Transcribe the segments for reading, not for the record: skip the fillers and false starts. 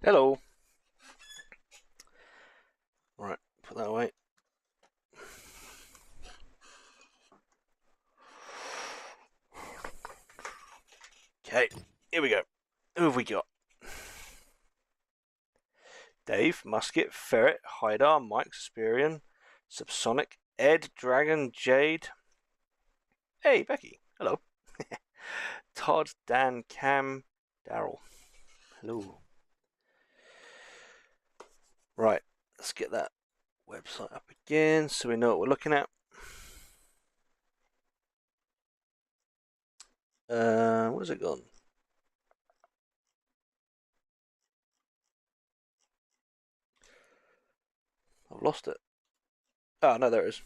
Hello. Right, put that away. Okay, here we go. Who have we got? Dave, Musket, Ferret, Hydar, Mike, Suspirian, Subsonic, Ed, Dragon, Jade. Hey, Becky. Hello. Todd, Dan, Cam, Daryl. Hello. Right, let's get that website up again so we know what we're looking at. Where's it gone? I've lost it. Oh, no, there it is.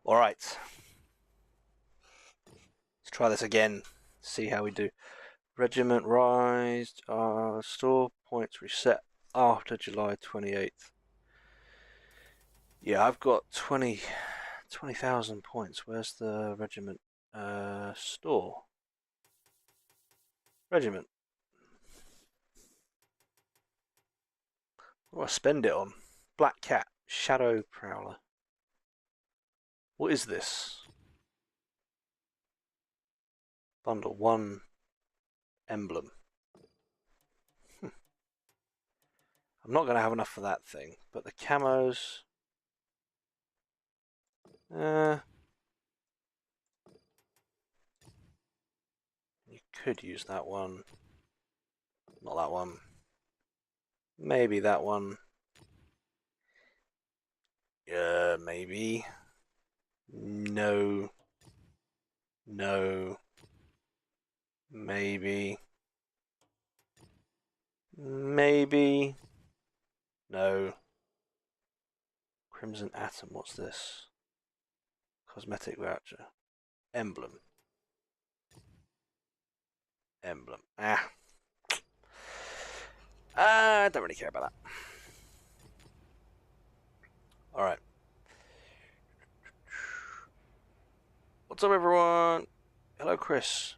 All right. Let's try this again. See how we do. Regiment Rise. Store points reset after July 28th. Yeah, I've got 20,000 points. Where's the regiment? Store. Regiment. What do I spend it on? Black Cat. Shadow Prowler. What is this? Bundle 1 emblem. I'm not going to have enough for that thing, but the camos. You could use that one. Not that one. Maybe that one. Yeah, maybe. No. No. Maybe. Maybe. No. Crimson Atom, what's this? Cosmetic voucher. Emblem. Emblem. I don't really care about that. Alright. What's up, everyone? Hello, Chris.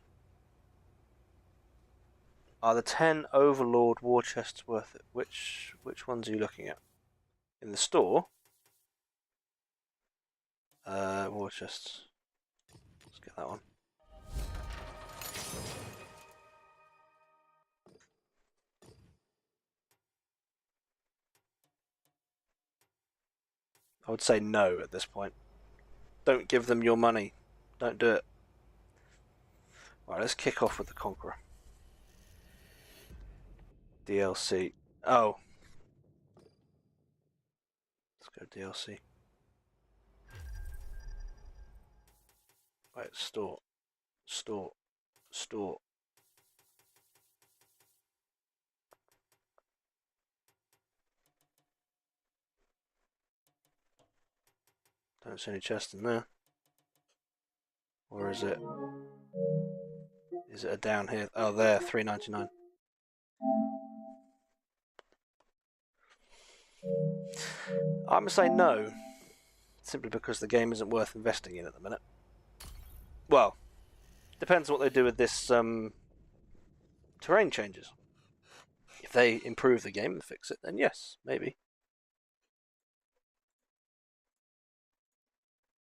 Are the 10 Overlord war chests worth it? Which ones are you looking at? In the store? War chests. Let's get that one. I would say no at this point. Don't give them your money. Don't do it. Alright, let's kick off with the Conqueror. DLC. Oh. Let's go DLC. Right, store. Store. Store. Don't see any chest in there. Or is it? Is it a down here? Oh, there, $3.99. I'm gonna say no, simply because the game isn't worth investing in at the minute. Well, depends on what they do with this terrain changes. If they improve the game and fix it, then yes, maybe.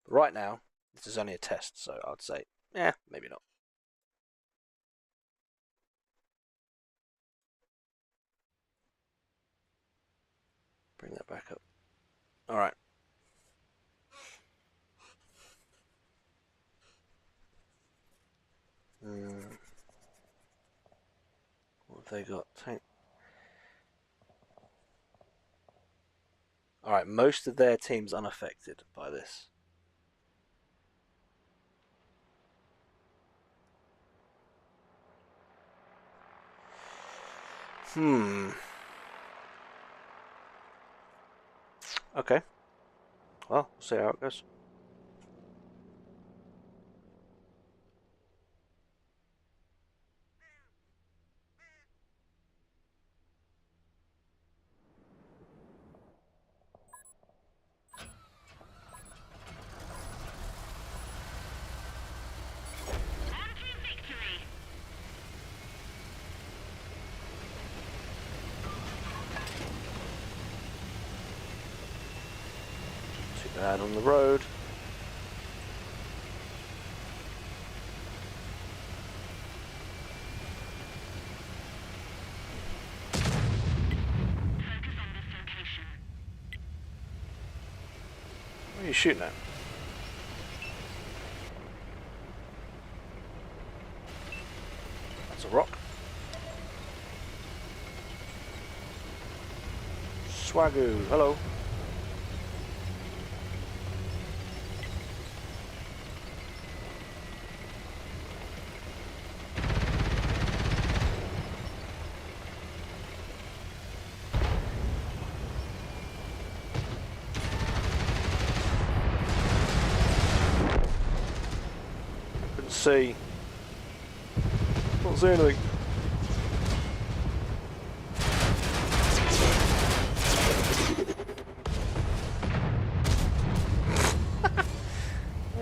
But right now, this is only a test, so I'd say, maybe not. Bring that back up. All right. What have they got? Tank. All right. Most of their team's unaffected by this. Okay. Well, we'll see how it goes. Bad on the road. What are you shooting at? That's a rock. Swagoo, hello. Couldn't see. Can't see anything.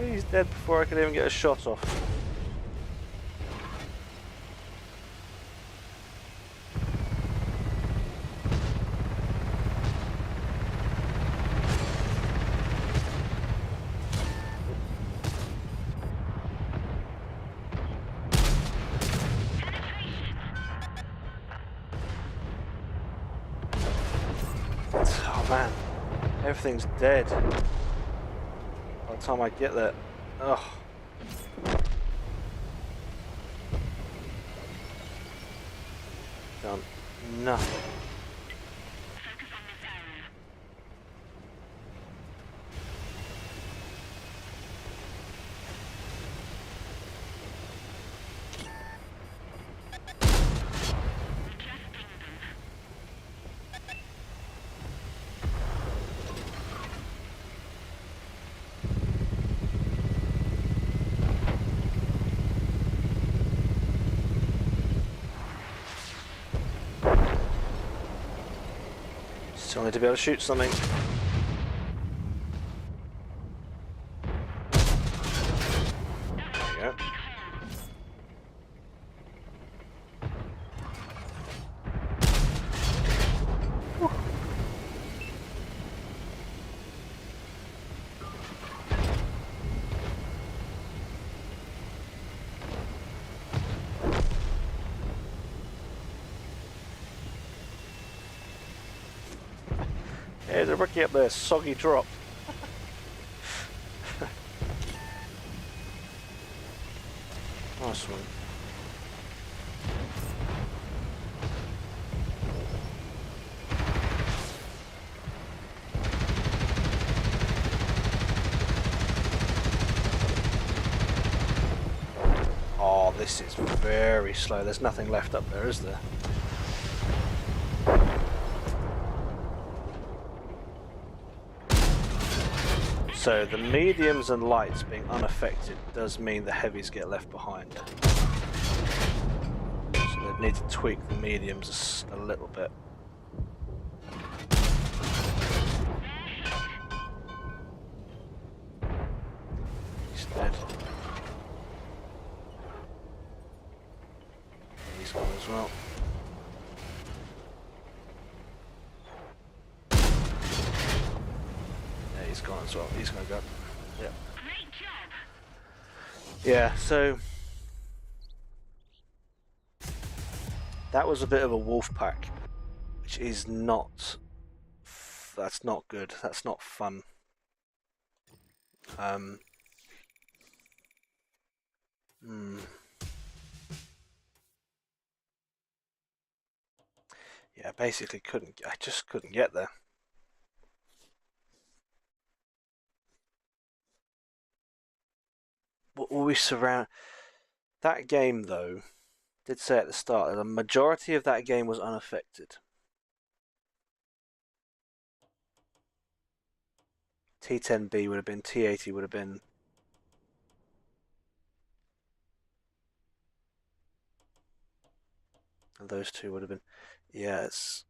He's dead before I could even get a shot off. Oh man, everything's dead by the time I get there. Ugh. Done nothing. Still need to be able to shoot something. There you go. There's a rookie up there, soggy drop. Nice one. Oh, this is very slow. There's nothing left up there, is there? So the mediums and lights being unaffected does mean the heavies get left behind. So they need to tweak the mediums a little bit. He's dead. He's gone as well. He's gone as well. He's gonna go. Yeah. Great job. Yeah, so that was a bit of a wolf pack, which is not. That's not good. That's not fun. Yeah, basically couldn't. I just couldn't get there. What were we surround? That game though, did say at the start that the majority of that game was unaffected. T10B would have been, T80 would have been. And those two would have been. Yeah, it's.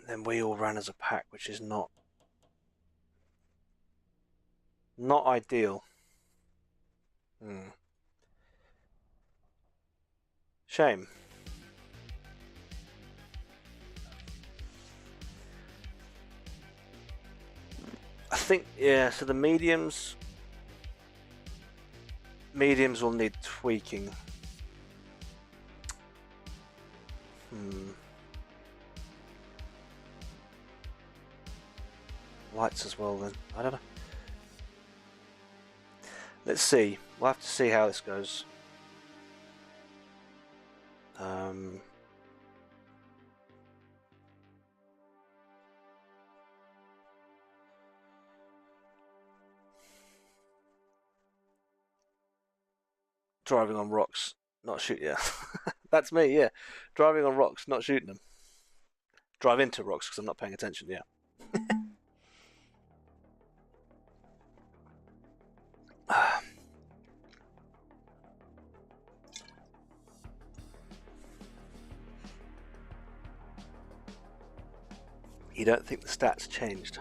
Then we all ran as a pack, which is not ideal. Shame. think, yeah, so the mediums will need tweaking. Lights as well then, I don't know. Let's see, we'll have to see how this goes. Driving on rocks, not shoot. Yeah, that's me. Yeah, driving on rocks, not shooting them. Drive into rocks because I'm not paying attention. Yeah. You don't think the stats changed?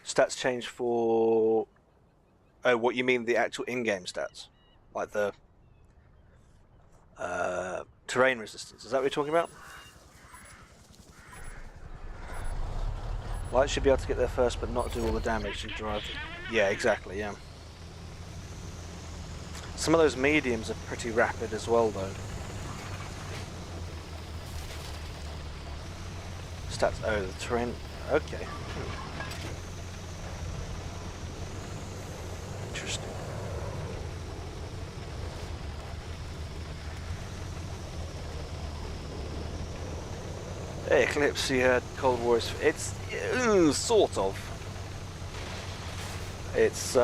Stats change for... Oh, what you mean the actual in-game stats? Like the terrain resistance, is that what you're talking about? Light should be able to get there first but not do all the damage and drive. Yeah, exactly, yeah. Some of those mediums are pretty rapid as well though. Stats, oh, the terrain, okay. Interesting. Hey, Eclipse, you had Cold War. It's sort of. It's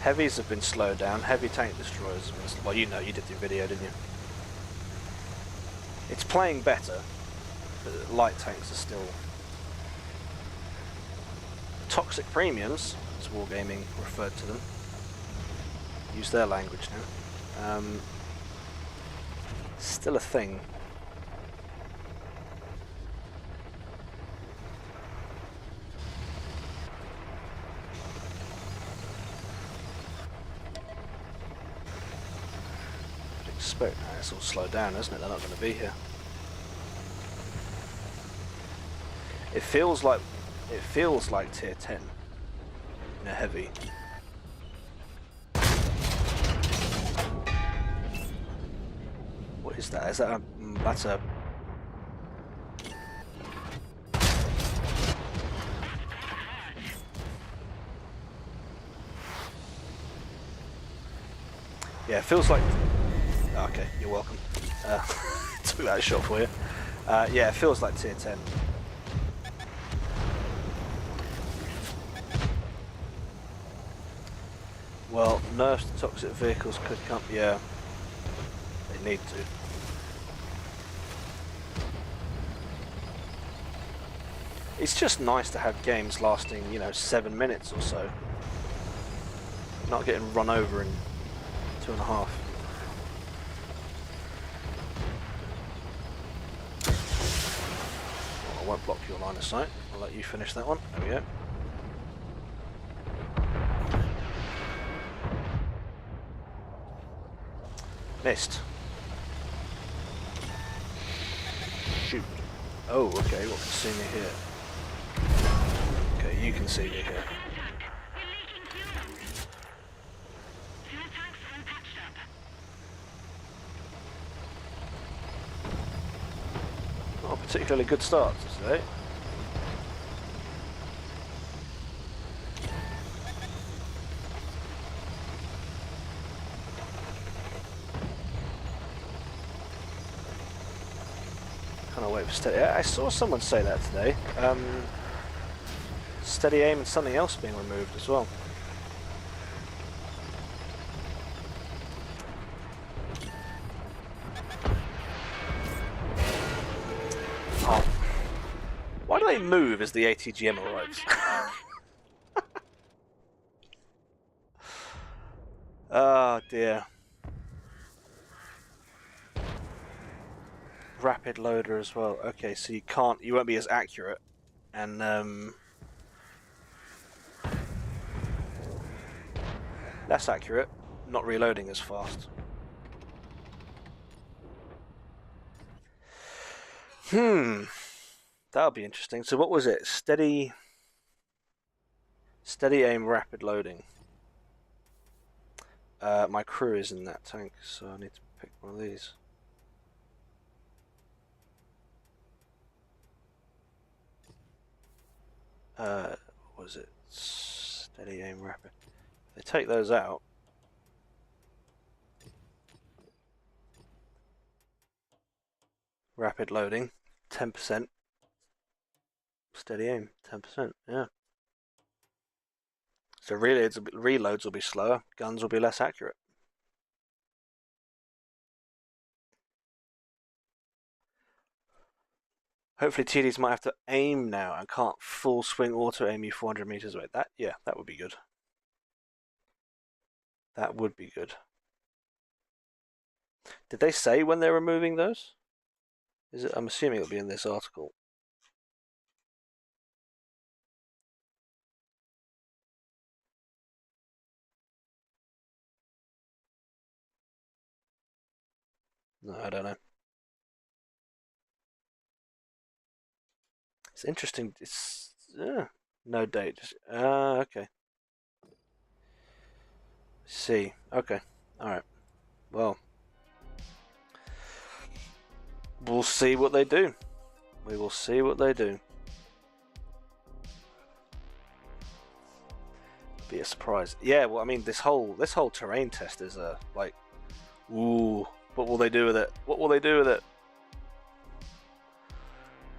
heavies have been slowed down. Heavy tank destroyers have been. Well, you know, you did the video, didn't you? It's playing better, but light tanks are still toxic premiums, as Wargaming referred to them. Use their language now. Still a thing. I'd expect it's all slowed down, isn't it? They're not going to be here. It feels like tier 10 in a heavy. What is that? Is that a... that's a... Yeah, it feels like... Okay, you're welcome. Took that shot for you. Yeah, it feels like tier 10. Well, nerfs to toxic vehicles could come... Yeah. They need to. It's just nice to have games lasting, you know, 7 minutes or so. Not getting run over in 2.5. Oh, I won't block your line of sight. I'll let you finish that one. There we go. Missed. Shoot. Oh, okay, what can see me here? Okay, you can see me here. Not a particularly good start today. Steady. I saw someone say that today. Steady aim and something else being removed as well. Oh. Why do they move as the ATGM arrives? Oh dear. Rapid loader as well. Okay, so you won't be as accurate, and Less accurate, not reloading as fast. That'll be interesting. So what was it? Steady aim, rapid loading. My crew is in that tank, so I need to pick one of these. What was it? Steady aim, rapid. They take those out. Rapid loading, 10%. Steady aim, 10%, yeah. So reloads will be slower, guns will be less accurate. Hopefully TDs might have to aim now and can't full swing auto aim you 400 meters away. That would be good. That would be good. Did they say when they're removing those? Is it? I'm assuming it'll be in this article. No, I don't know. It's interesting. It's no date. Okay. See. Okay. All right. Well, we'll see what they do. We will see what they do. Be a surprise. Yeah. Well, I mean, this whole terrain test is like, ooh. What will they do with it? What will they do with it?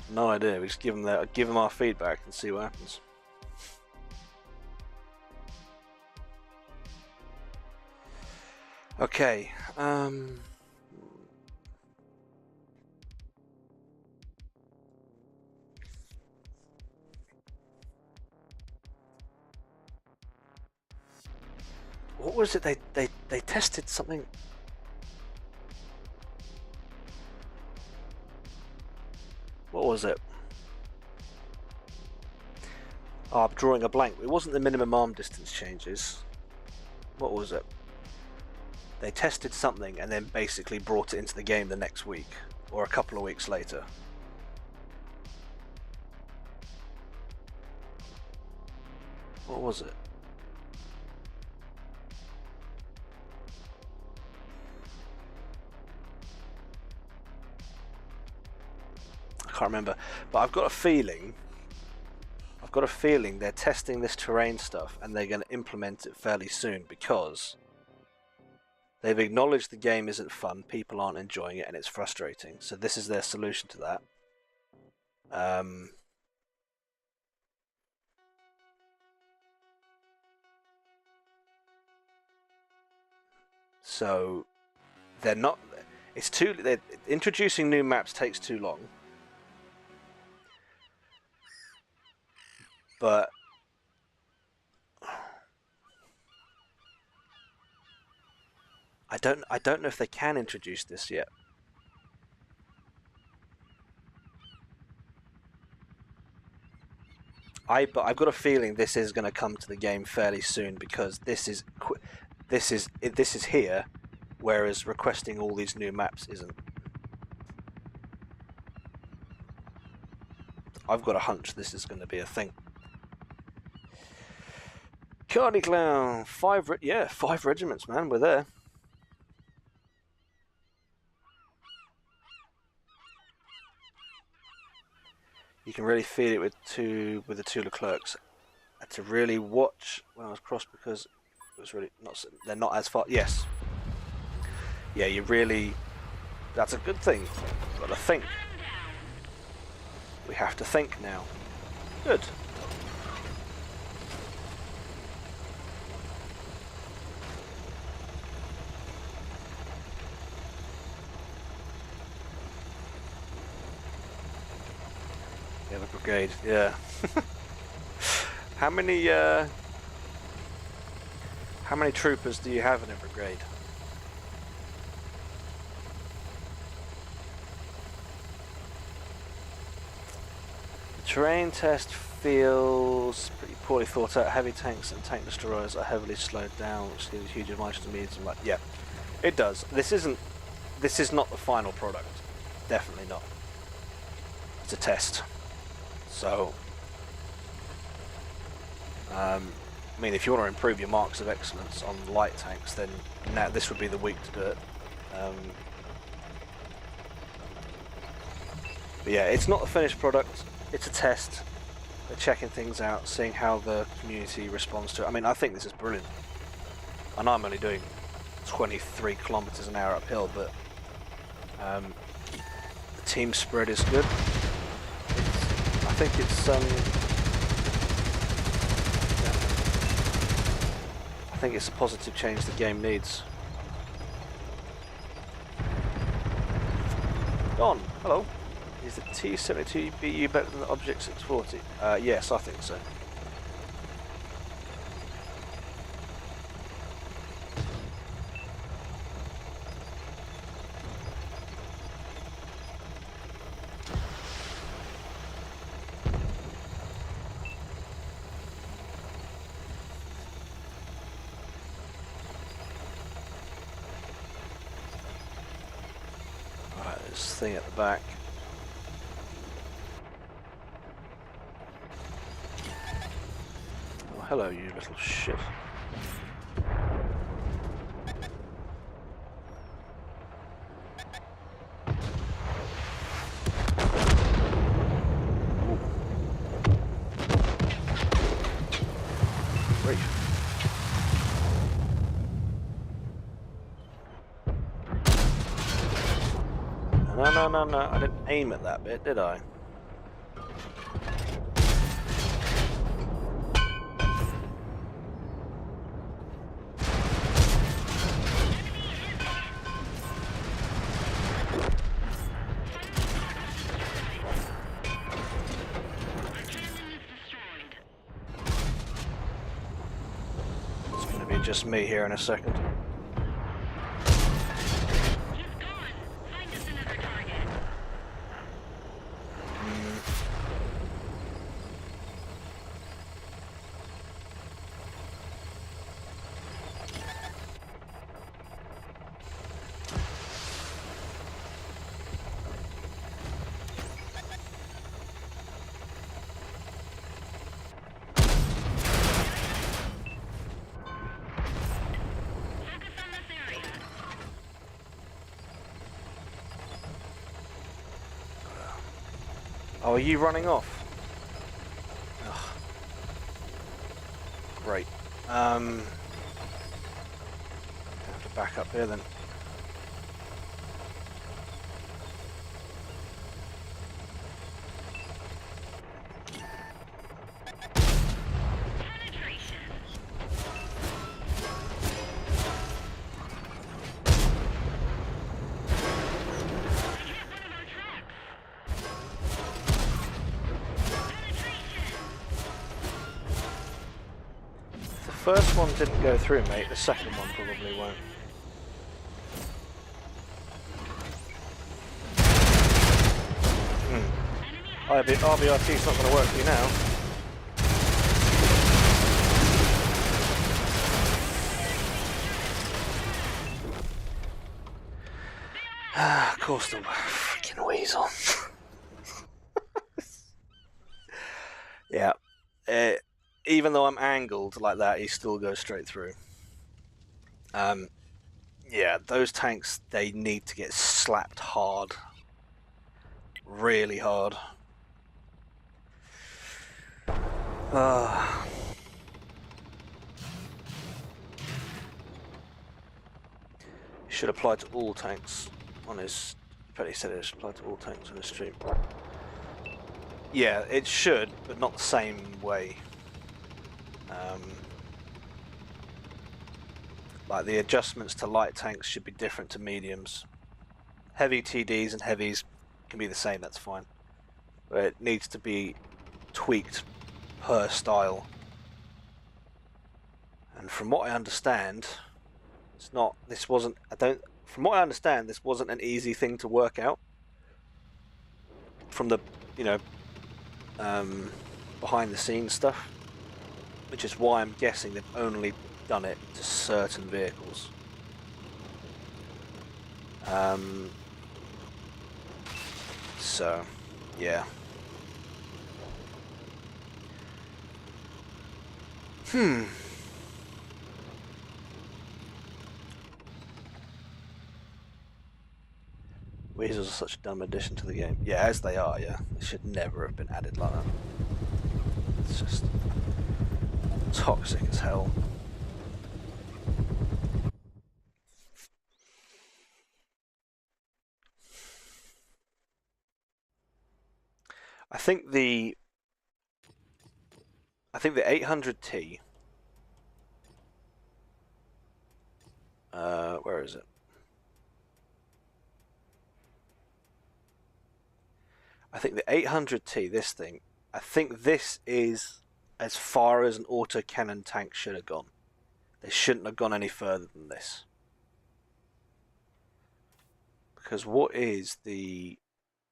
No idea. We just give them our feedback and see what happens. Okay. What was it? They tested something. What was it? Oh, I'm drawing a blank. It wasn't the minimum arm distance changes. What was it? They tested something and then basically brought it into the game the next week or a couple of weeks later. What was it? I can't remember, but I've got a feeling they're testing this terrain stuff and they're going to implement it fairly soon because they've acknowledged the game isn't fun, people aren't enjoying it, and it's frustrating. So this is their solution to that. So they're not. Introducing new maps takes too long. But I don't know if they can introduce this yet. But I've got a feeling this is going to come to the game fairly soon because this is here, whereas requesting all these new maps isn't. I've got a hunch this is going to be a thing. Cardi Clown, 5 regiments, man, we're there. You can really feel it with the two Leclercs. I had to really watch when I was crossed because it was really not. They're not as far. Yes. Yeah, you really. That's a good thing. You've got to think. We have to think now. Good. Yeah, the brigade. Yeah. How many troopers do you have in a brigade? Terrain test feels pretty poorly thought out. Heavy tanks and tank destroyers are heavily slowed down, which gives huge advantage to mediums. Like, yeah, it does. This is not the final product. Definitely not. It's a test. So, I mean, if you want to improve your marks of excellence on light tanks, then now this would be the week to do it. But yeah, it's not the finished product. It's a test. They're checking things out, seeing how the community responds to it. I mean, I think this is brilliant. And I'm only doing 23 kilometers an hour uphill, but the team spread is good. I think it's I think it's a positive change the game needs. Don, hello. Is the T-72BU better than the Object 640? Yes, I think so. Alright, this thing at the back. Hello, you little shit. Great. No, I didn't aim at that bit, did I? Just me here in a second. He's gone. Find us another target. Oh, are you running off? Ugh. Great. Have to back up here then. The first one didn't go through, mate. The second one probably won't. RBRT's not going to work for you now. Of course the freaking weasel. Yeah. Even though I'm angled like that, he still goes straight through. Yeah, those tanks, they need to get slapped hard. Really hard. Should apply to all tanks on his... He said it should apply to all tanks on his stream. Yeah, it should, but not the same way. Like the adjustments to light tanks should be different to mediums. Heavy TDs and heavies can be the same, that's fine. But it needs to be tweaked per style. And from what I understand, from what I understand, this wasn't an easy thing to work out. From the, behind the scenes stuff, which is why I'm guessing they've only done it to certain vehicles. So, yeah. Weasels are such a dumb addition to the game. Yeah, as they are, yeah. They should never have been added like that. It's just toxic as hell. I think the 800T. Where is it? I think the 800T, this thing, I think this is as far as an autocannon tank should have gone. They shouldn't have gone any further than this. Because what are the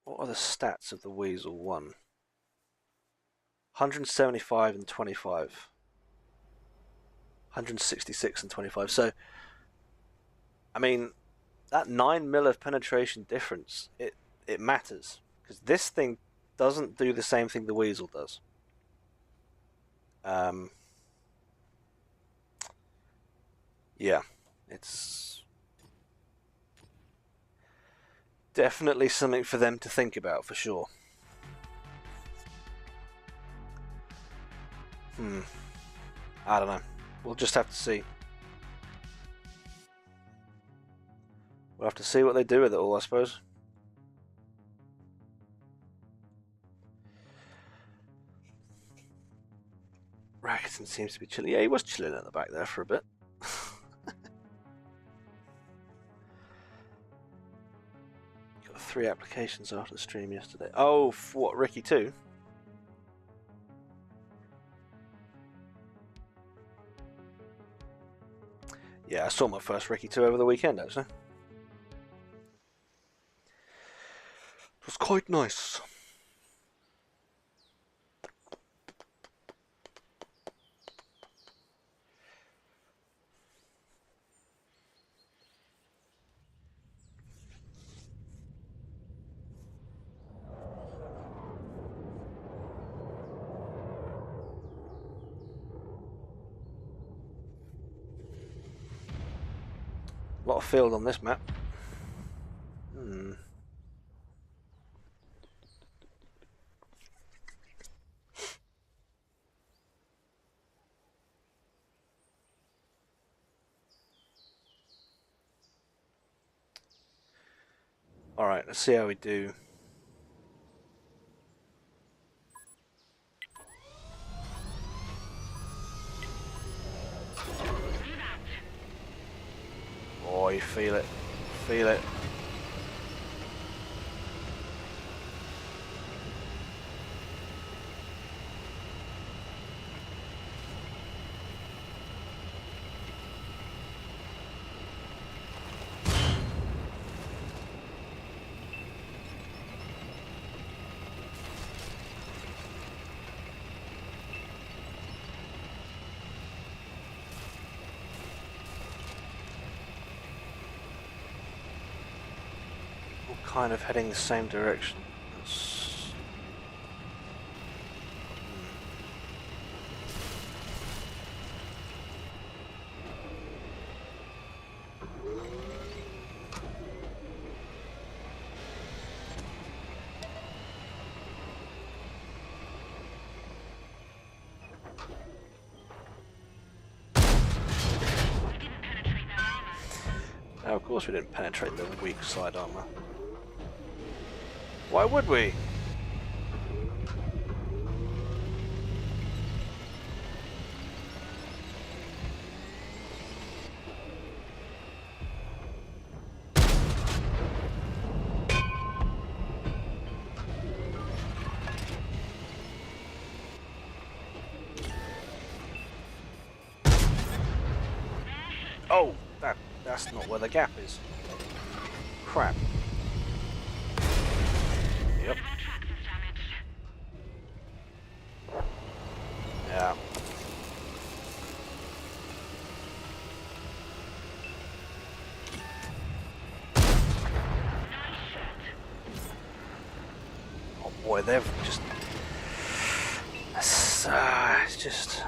stats of the Weasel 1? 175 and 25. 166 and 25. So, I mean, that 9 mil of penetration difference, it matters. Because this thing doesn't do the same thing the Weasel does. Yeah, it's definitely something for them to think about, for sure. I don't know. We'll just have to see. We'll have to see what they do with it all, I suppose. Rackerton seems to be chilling. Yeah, he was chilling at the back there for a bit. Got 3 applications after the stream yesterday. Oh, what, Ricky 2? Yeah, I saw my first Ricky 2 over the weekend, actually. It was quite nice. A lot of field on this map. Alright, let's see how we do. Oh, you feel it. Feel it. Kind of heading the same direction. Now, of course we didn't penetrate the weak side armor. Why would we? Oh, that's not where the gap is. Crap. Yep. boy, they've just... it's just...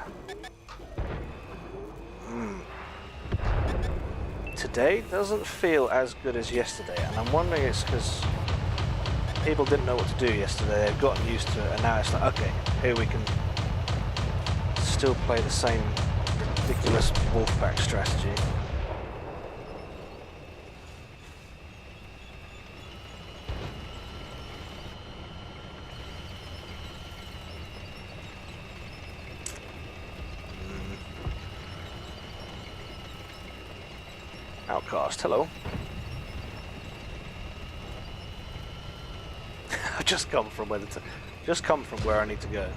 Today doesn't feel as good as yesterday, and I'm wondering it's because people didn't know what to do yesterday. They've gotten used to it, and now it's like, okay, here we can still play the same ridiculous Wolfpack strategy. Outcast, hello. I've just come from where I need to go.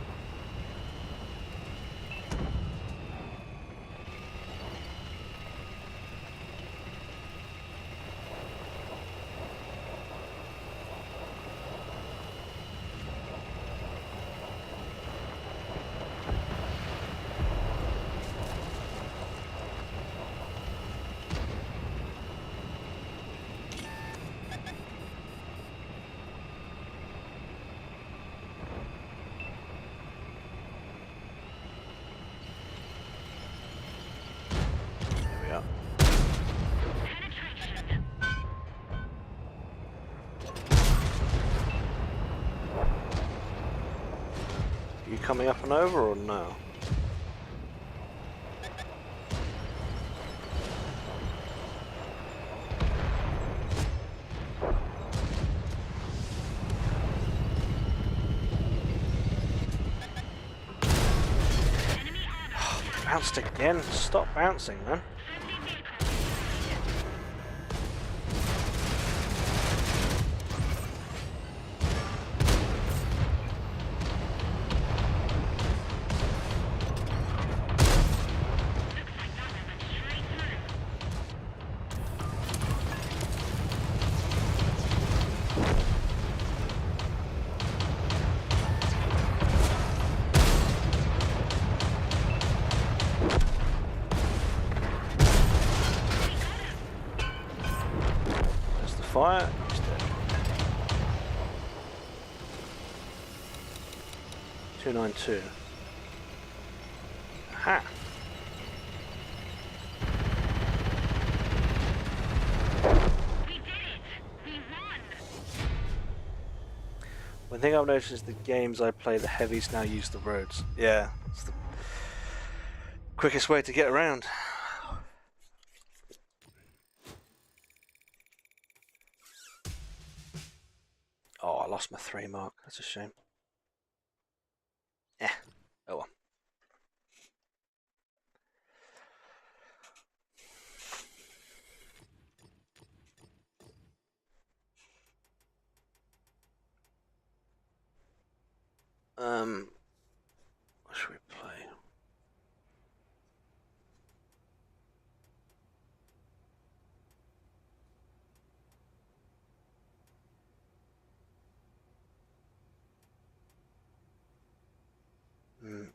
You coming up and over or no? Oh, bounced again. Stop bouncing, man. Fire. 292. Ha. We did it! We won! One thing I've noticed is the games I play, the heavies now use the roads. Yeah, it's the quickest way to get around. Oh, I lost my 3 mark. That's a shame. Oh well. What should we play?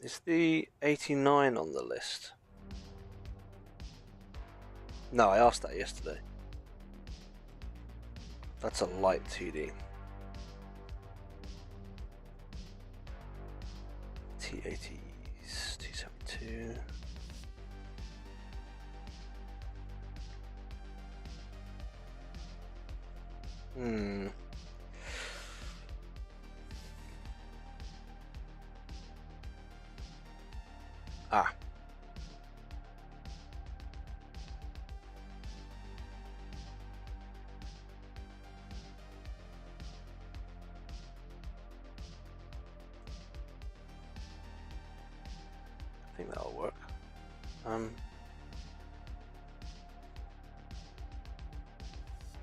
Is the 89 on the list? No, I asked that yesterday. That's a light TD. T80s, T72. Ah. I think that'll work.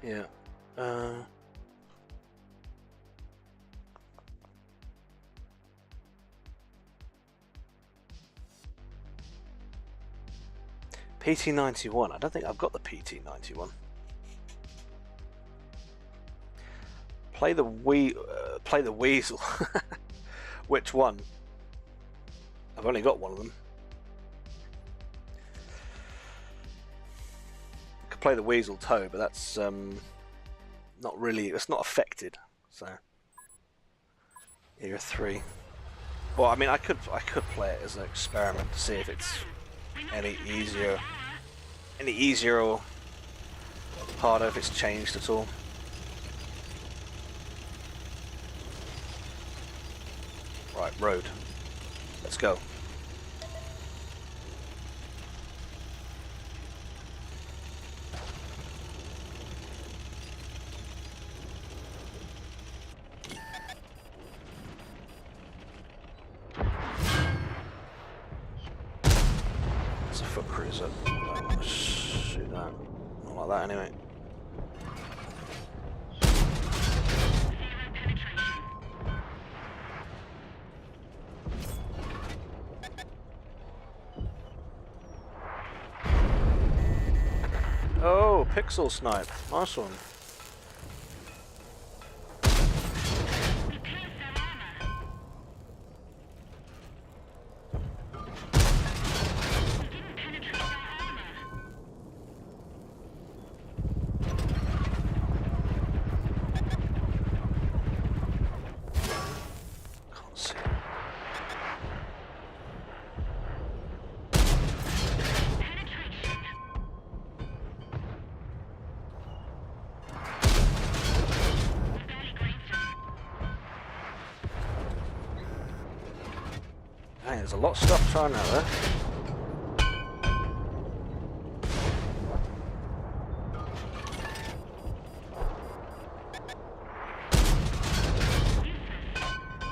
Yeah. PT91. I don't think I've got the PT91. Play the Weasel. Which one? I've only got one of them. I could play the Weasel Toe, but that's not really. It's not affected. So Here are 3. Well, I mean, I could play it as an experiment to see if it's any easier or harder, if it's changed at all. Right, road. Let's go. It's a foot cruiser. Shoot that. Not like that anyway. Oh, pixel snipe. Nice one. Can't see. Dang, there's a lot of stuff trying out there.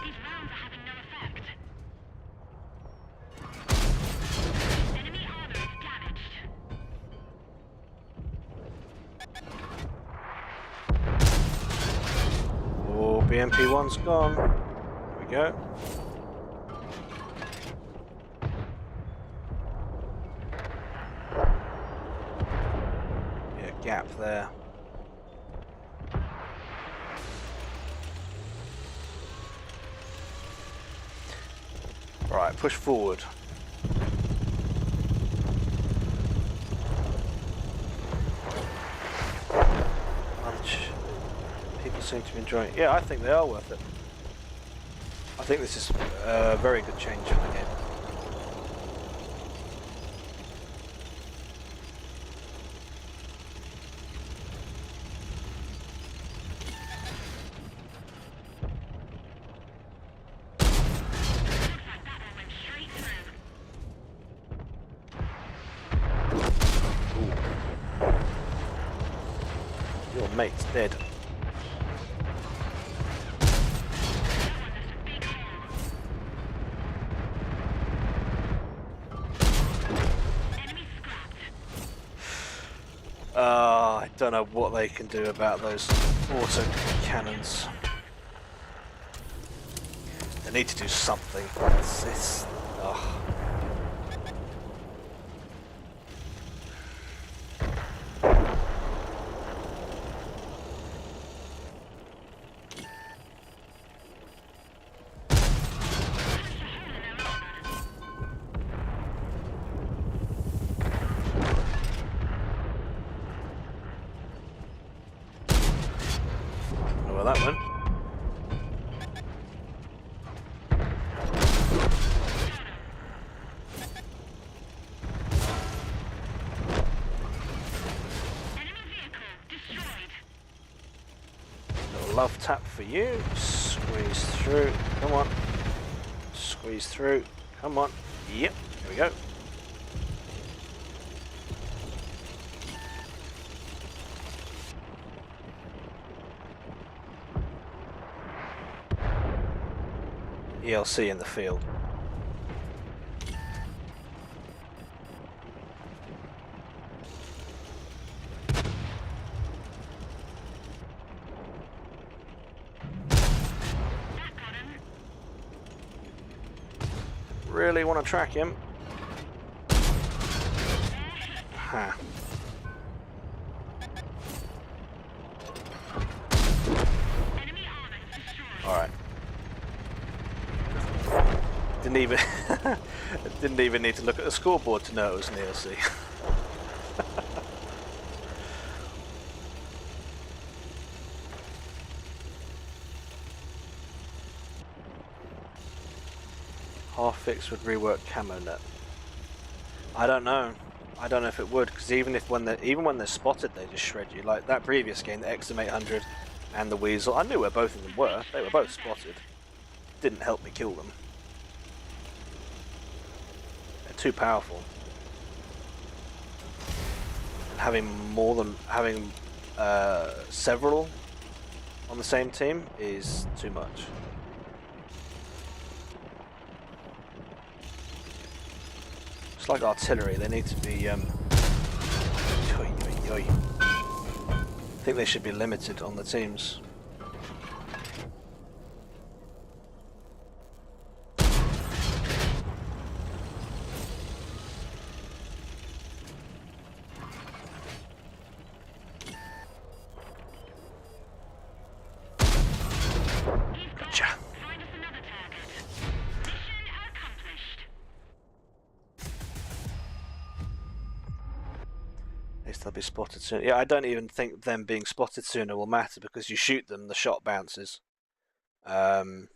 These rounds are having no effect. Enemy armor is damaged. Oh, BMP-1's gone. There we go. Yeah, gap there. Right, push forward. Lunch. People seem to be enjoying it. Yeah, I think they are worth it. I think this is a very good change for the game. Looks like that one went straight through. Your mate's dead. Enemy scrapped. I don't know what they can do about those auto cannons. They need to do something. Ugh. Oh, well, that went. Enemy vehicle destroyed. Little love tap for you. Squeeze through. Come on. Squeeze through. Come on. Yep. Here we go. ELC in the field. That got him. Really want to track him. Ha. Enemy armor is destroyed. Alright. Didn't even need to look at the scoreboard to know it was an ELC. Half fix would rework camo net. I don't know. I don't know if it would, because even when they're spotted, they just shred you. Like that previous game, the XM800 and the Weasel. I knew where both of them were. They were both spotted. Didn't help me kill them. They're too powerful. And having several on the same team is too much. It's like artillery, they need to be I think they should be limited on the teams. Gotcha. Find us another target. Mission accomplished. At least they'll be spotted soon. Yeah, I don't even think them being spotted sooner will matter, because you shoot them, the shot bounces. Or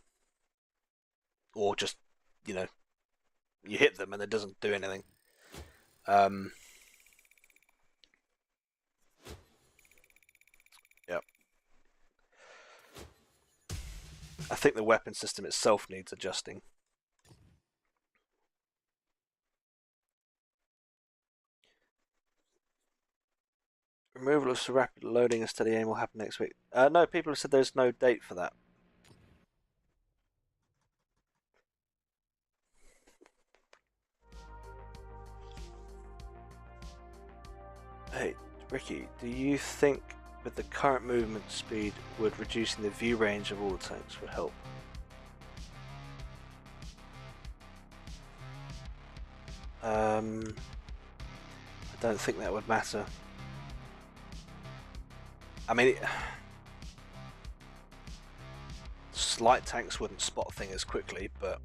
just, you know, you hit them and it doesn't do anything. Yep. I think the weapon system itself needs adjusting. Removal of rapid loading and steady aim will happen next week. No, people have said there's no date for that. Hey, Ricky, do you think with the current movement speed would reducing the view range of all the tanks would help? I don't think that would matter. I mean, light tanks wouldn't spot things quickly, but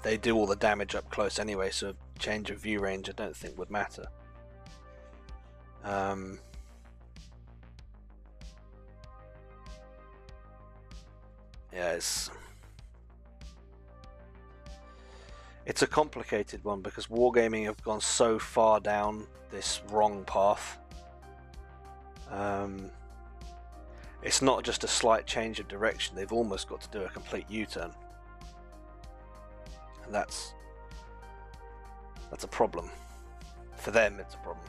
they do all the damage up close anyway, so a change of view range I don't think would matter. Yeah, it's a complicated one, because Wargaming have gone so far down this wrong path. It's not just a slight change of direction, they've almost got to do a complete U-turn. And that's a problem. For them, it's a problem.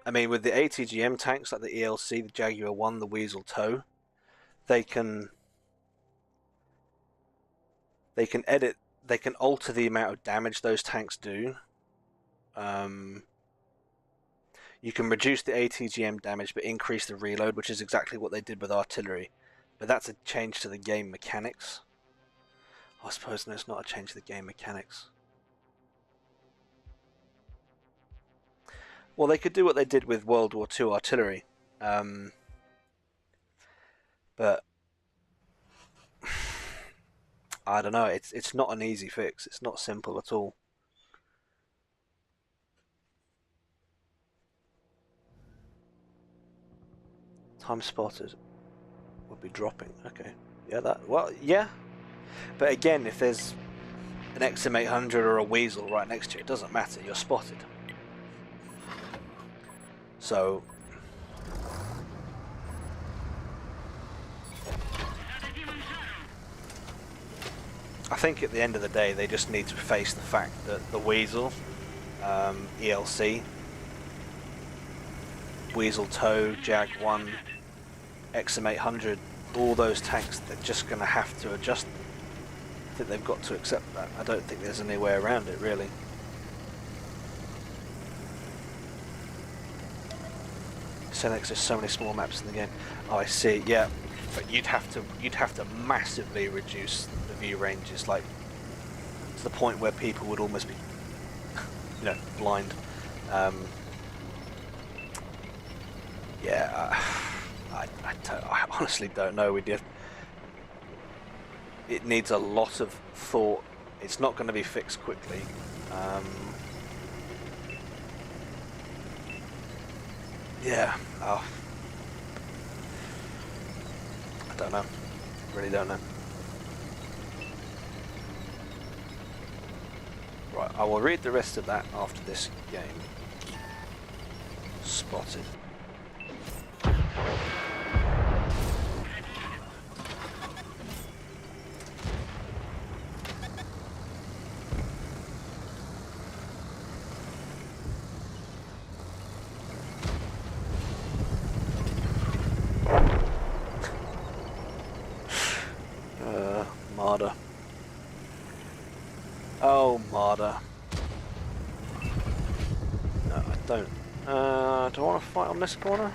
I mean, with the ATGM tanks like the ELC, the Jaguar 1, the Weasel TOW, they can alter the amount of damage those tanks do. You can reduce the ATGM damage but increase the reload, which is exactly what they did with artillery. But that's a change to the game mechanics. I suppose no, it's not a change to the game mechanics. Well, they could do what they did with World War II artillery. But I don't know, it's not an easy fix. It's not simple at all. Time spotted would be dropping. Okay. Yeah, yeah. But again, if there's an XM800 or a Weasel right next to you, it doesn't matter, you're spotted. So I think at the end of the day they just need to face the fact that the Weasel, ELC, Weasel TOW, Jag 1, XM800, all those tanks, they're just going to have to adjust them. I think they've got to accept that. I don't think there's any way around it, really. Senex, there's so many small maps in the game. Oh, I see. Yeah, but you'd have to massively reduce the view ranges, like to the point where people would almost be, you know, blind. Yeah, I honestly don't know. It needs a lot of thought. It's not going to be fixed quickly. Yeah. Oh. Don't know. Really don't know. Right, I will read the rest of that after this game. Spotted. Marder. Oh, Marder. No, I don't. Do I want to fight on this corner?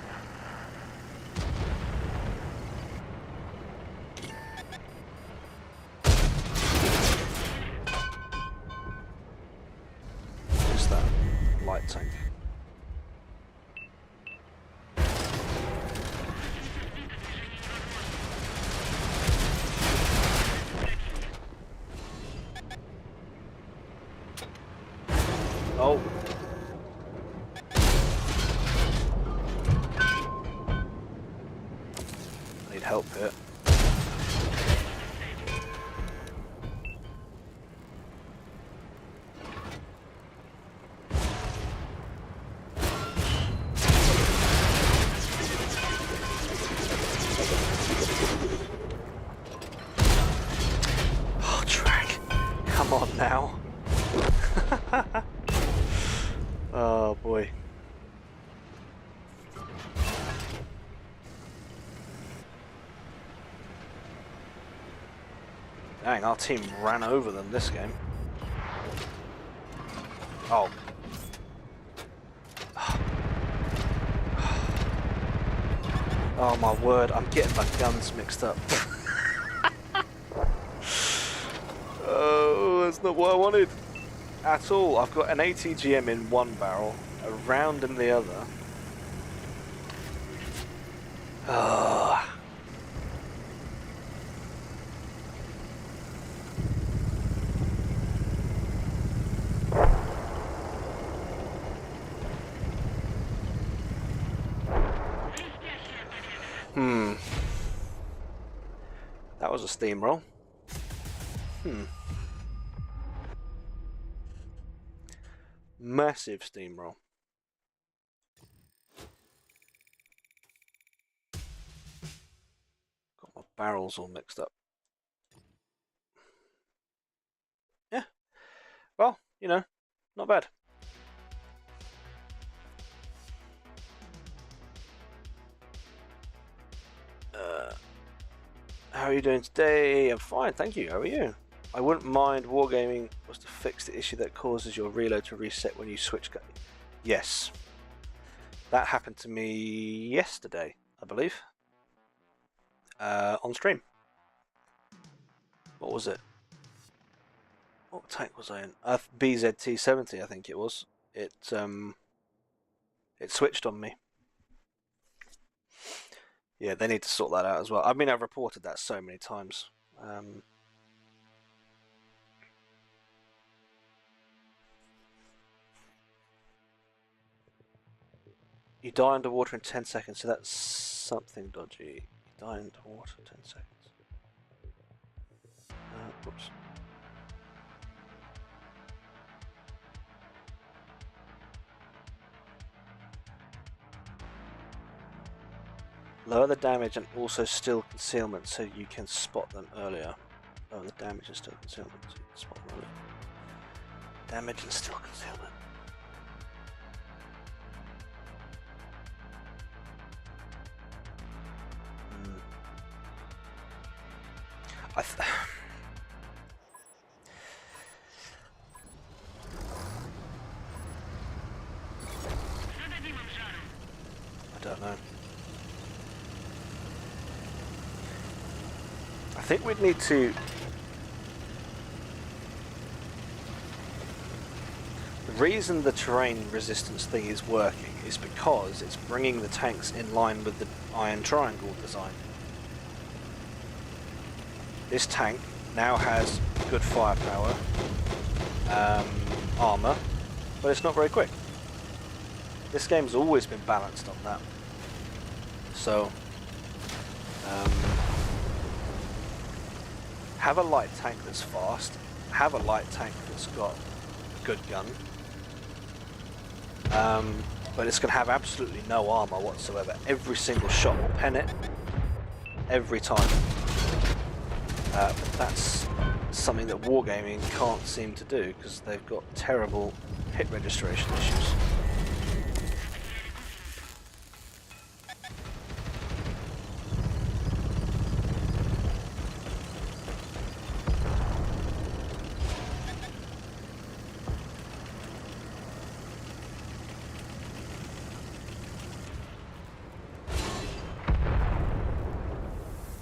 What's that? Light tank. Oh. I need help here. Oh, track. Come on now. Oh boy. Dang, our team ran over them this game. Oh. Oh my word, I'm getting my guns mixed up. Oh, that's not what I wanted at all. I've got an ATGM in one barrel, a round in the other. Ah. That was a steamroll. Massive steamroll. Got my barrels all mixed up. Yeah. Well, you know, not bad. How are you doing today? I'm fine, thank you. How are you? I wouldn't mind Wargaming was to fix the issue that causes your reload to reset when you switch. Yes. That happened to me yesterday, I believe. On stream. What was it? What tank was I in? BZT-70, I think it was. It switched on me. Yeah, they need to sort that out as well. I mean, I've reported that so many times. You die underwater in 10 seconds, so that's something dodgy. You die underwater in 10 seconds. Whoops. Lower the damage and also still concealment so you can spot them earlier. Lower the damage and still concealment so you can spot them earlier. Damage and still concealment. I don't know. I think we'd need to... The reason the terrain resistance thing is working is because it's bringing the tanks in line with the iron triangle design. This tank now has good firepower, armor, but it's not very quick. This game's always been balanced on that. So, have a light tank that's fast, have a light tank that's got a good gun, but it's going to have absolutely no armor whatsoever. Every single shot will pen it, every time. But that's something that Wargaming can't seem to do because they've got terrible hit registration issues.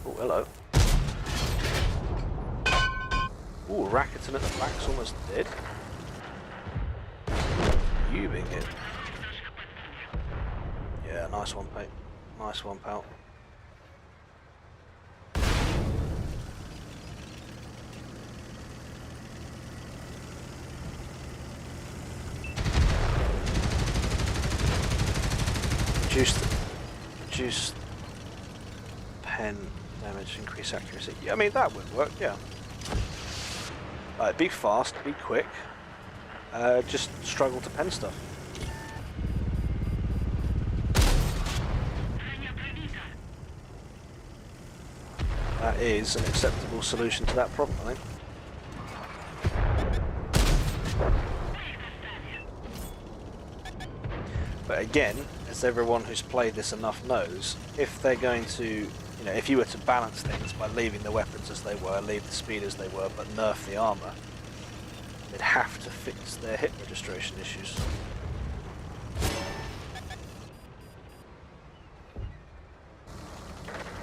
Oh, hello. Ooh, Rakuten at the back's almost dead. You being hit. Yeah, nice one, mate. Nice one, pal. Reduce pen damage, increase accuracy. Yeah, I mean, that would work, yeah. Be fast, be quick. Just struggle to pen stuff. That is an acceptable solution to that problem, I think. But again, as everyone who's played this enough knows, if they're going to, you know, if you were to balance things by leaving the weapons as they were, leave the speed as they were, but nerf the armor, they'd have to fix their hit registration issues.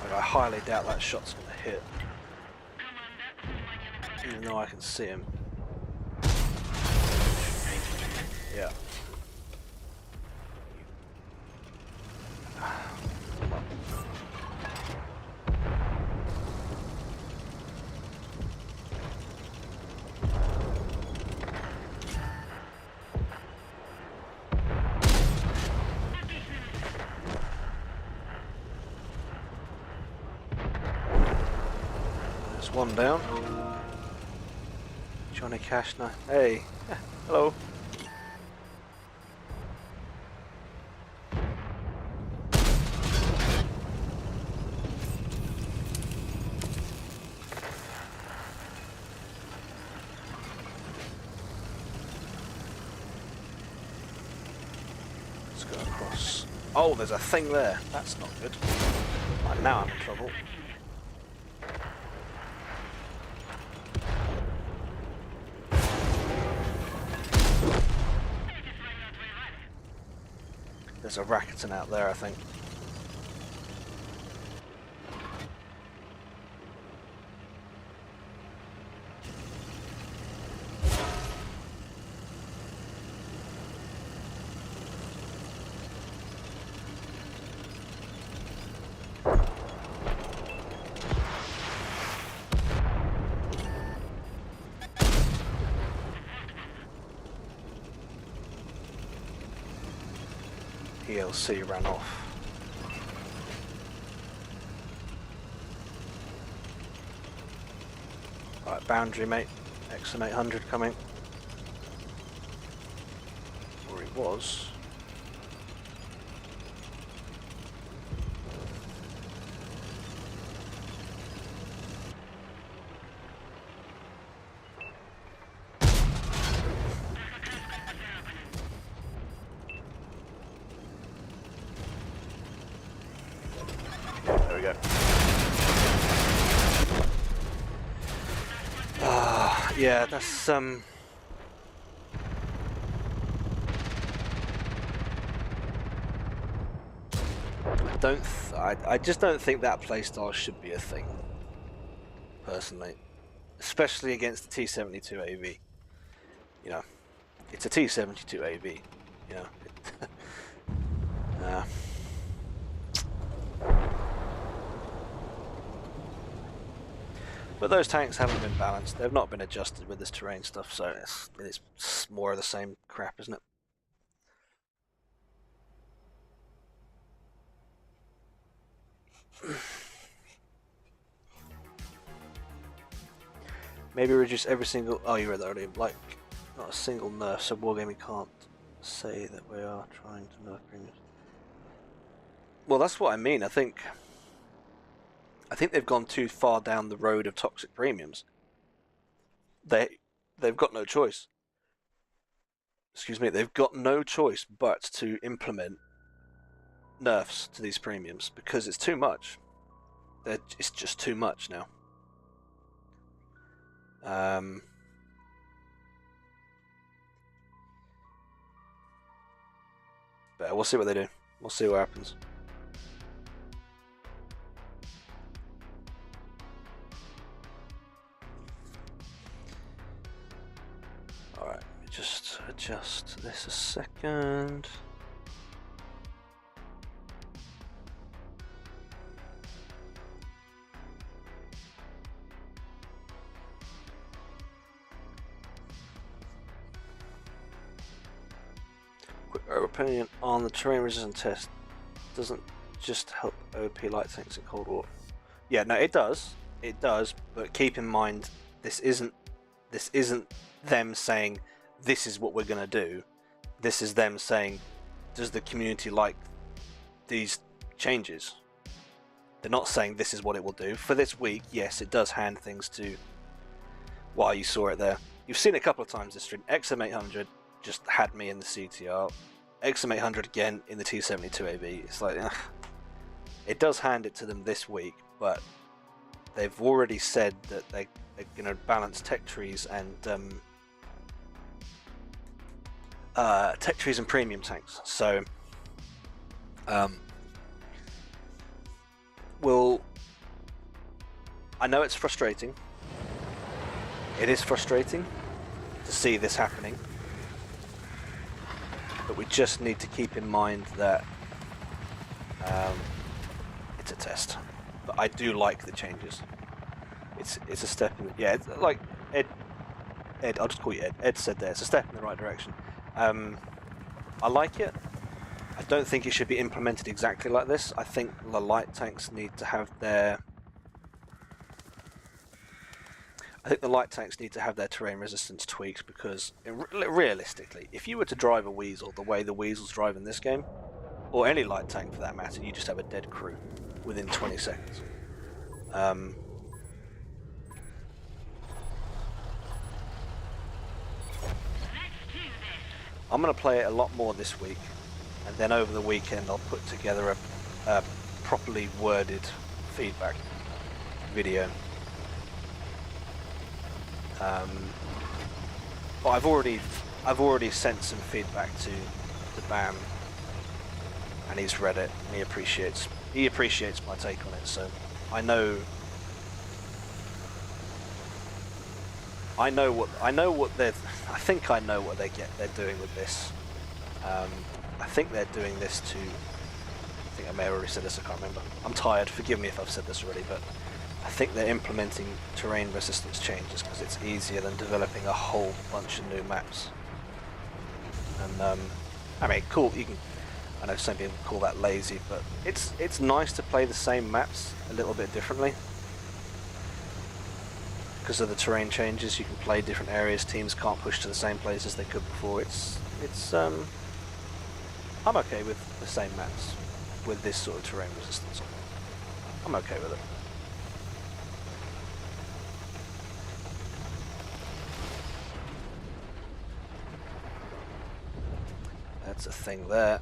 Like, I highly doubt that shot's going to hit, even though I can see him. Yeah. There's one down. Johnny Cash now. Hey, hello. Let's go across. Oh, there's a thing there. That's not good. Right, now I'm in trouble. There's a Rakuten out there, I think. ELC ran off. Right, boundary mate. XM800 coming. Or he was. There we go. Yeah, that's I just don't think that playstyle should be a thing, personally, especially against the T-72 AV. You know, it's a T-72 AV. You know. But those tanks haven't been balanced. They've not been adjusted with this terrain stuff, so it's more of the same crap, isn't it? Maybe reduce every single. Oh, you read that already. Like, not a single nerf, so Wargaming can't say that we are trying to nerf premiums. Well, that's what I mean. I think they've gone too far down the road of toxic premiums. They've got no choice. Excuse me. They've got no choice but to implement nerfs to these premiums because it's too much. It's just too much now. But we'll see what they do. We'll see what happens. Alright, let me just adjust this a second. Opinion on the terrain resistance test doesn't just help OP light tanks in Cold War. Yeah, no, it does, but keep in mind this isn't them saying this is what we're going to do. This is them saying, does the community like these changes? They're not saying this is what it will do. For this week, yes, it does hand things to. Well, you saw it there. You've seen it a couple of times this stream. XM800 just had me in the CTR. XM800 again in the T72AB. It's like, it does hand it to them this week, but they've already said that they're going to balance tech trees and premium tanks. So, I know it's frustrating. It is frustrating to see this happening. But we just need to keep in mind that it's a test. But I do like the changes. It's a step in the, yeah, it's like Ed, I'll just call you Ed. Ed said there, it's a step in the right direction. I like it. I don't think it should be implemented exactly like this. I think the light tanks need to have their terrain resistance tweaked because, realistically, if you were to drive a Weasel the way the Weasels drive in this game, or any light tank for that matter, you just have a dead crew within 20 seconds. I'm going to play it a lot more this week, and then over the weekend I'll put together a properly worded feedback video. But I've already sent some feedback to BAM, and he's read it and he appreciates my take on it. So I know what they're. I think I know what they're doing with this. I think they're doing this to. I think I may have already said this. I can't remember. I'm tired. Forgive me if I've said this already, but. I think they're implementing terrain resistance changes because it's easier than developing a whole bunch of new maps. And I mean, cool. I know some people call that lazy, but it's nice to play the same maps a little bit differently because of the terrain changes. You can play different areas. Teams can't push to the same places they could before. I'm okay with the same maps with this sort of terrain resistance. I'm okay with it. That's a thing there.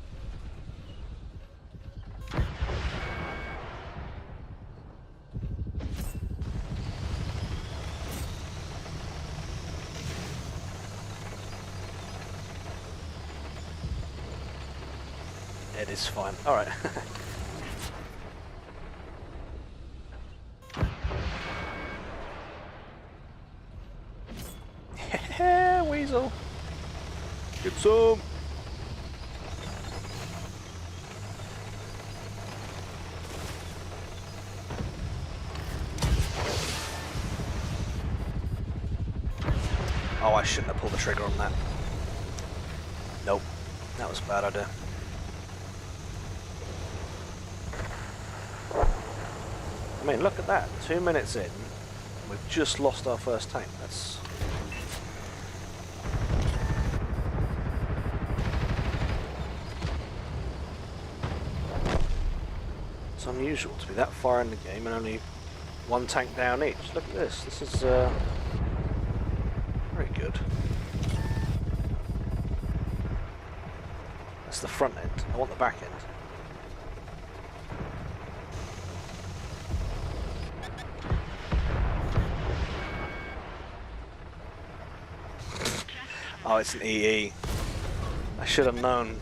It is fine. Alright. Yeah, Weasel. Get some. Oh, I shouldn't have pulled the trigger on that. Nope, that was a bad idea. I mean, look at that. 2 minutes in, We've just lost our first tank. That's... It's unusual to be that far in the game and only one tank down each. Look at this. This is very good. That's the front end. I want the back end. Oh, it's an EE. I should have known.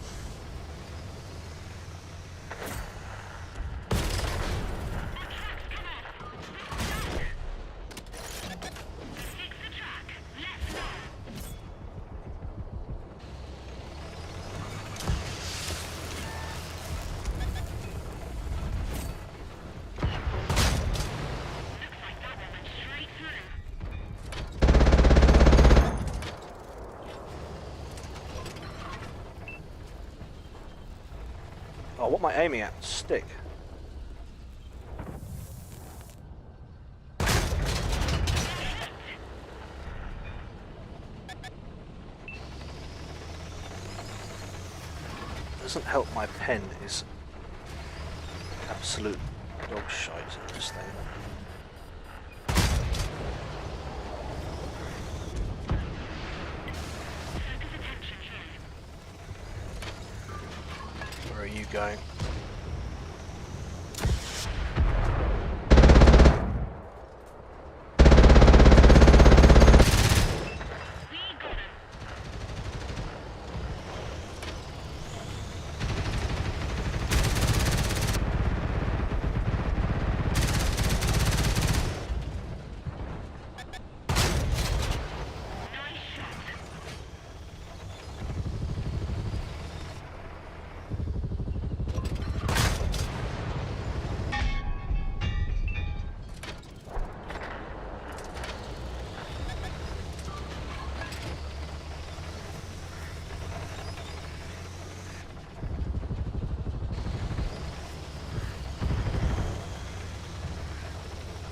Oh, what am I aiming at? Stick. Doesn't help my pen is absolute dog shite in this thing. Where are you going?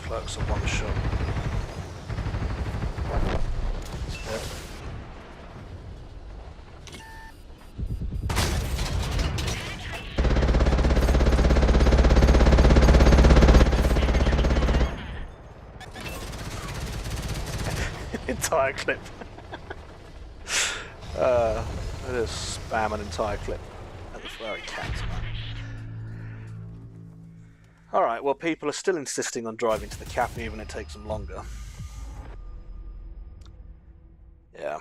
Clerks of one shot. Entire clip. I just spam an entire clip at the furry cat. Alright, well people are still insisting on driving to the cap even if it takes them longer. Yeah.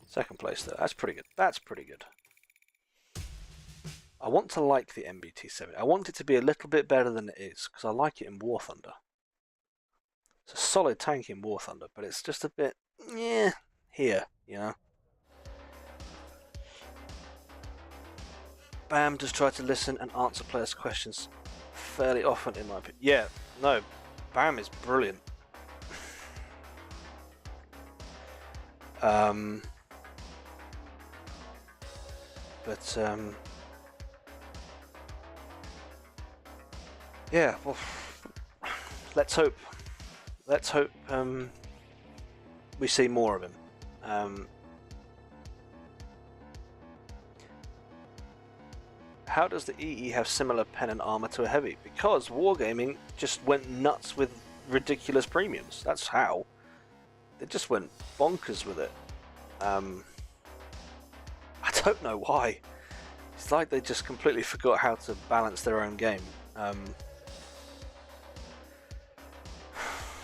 Second place though, that's pretty good. That's pretty good. I want to like the MBT-70. I want it to be a little bit better than it is, because I like it in War Thunder. It's a solid tank in War Thunder, but it's just a bit, yeah, here, you know. Bam does try to listen and answer players' questions fairly often, in my opinion. Yeah, no, Bam is brilliant. Yeah, well, let's hope we see more of him. How does the EE have similar pen and armor to a heavy? Because Wargaming just went nuts with ridiculous premiums. That's how. They just went bonkers with it. I don't know why. It's like they just completely forgot how to balance their own game.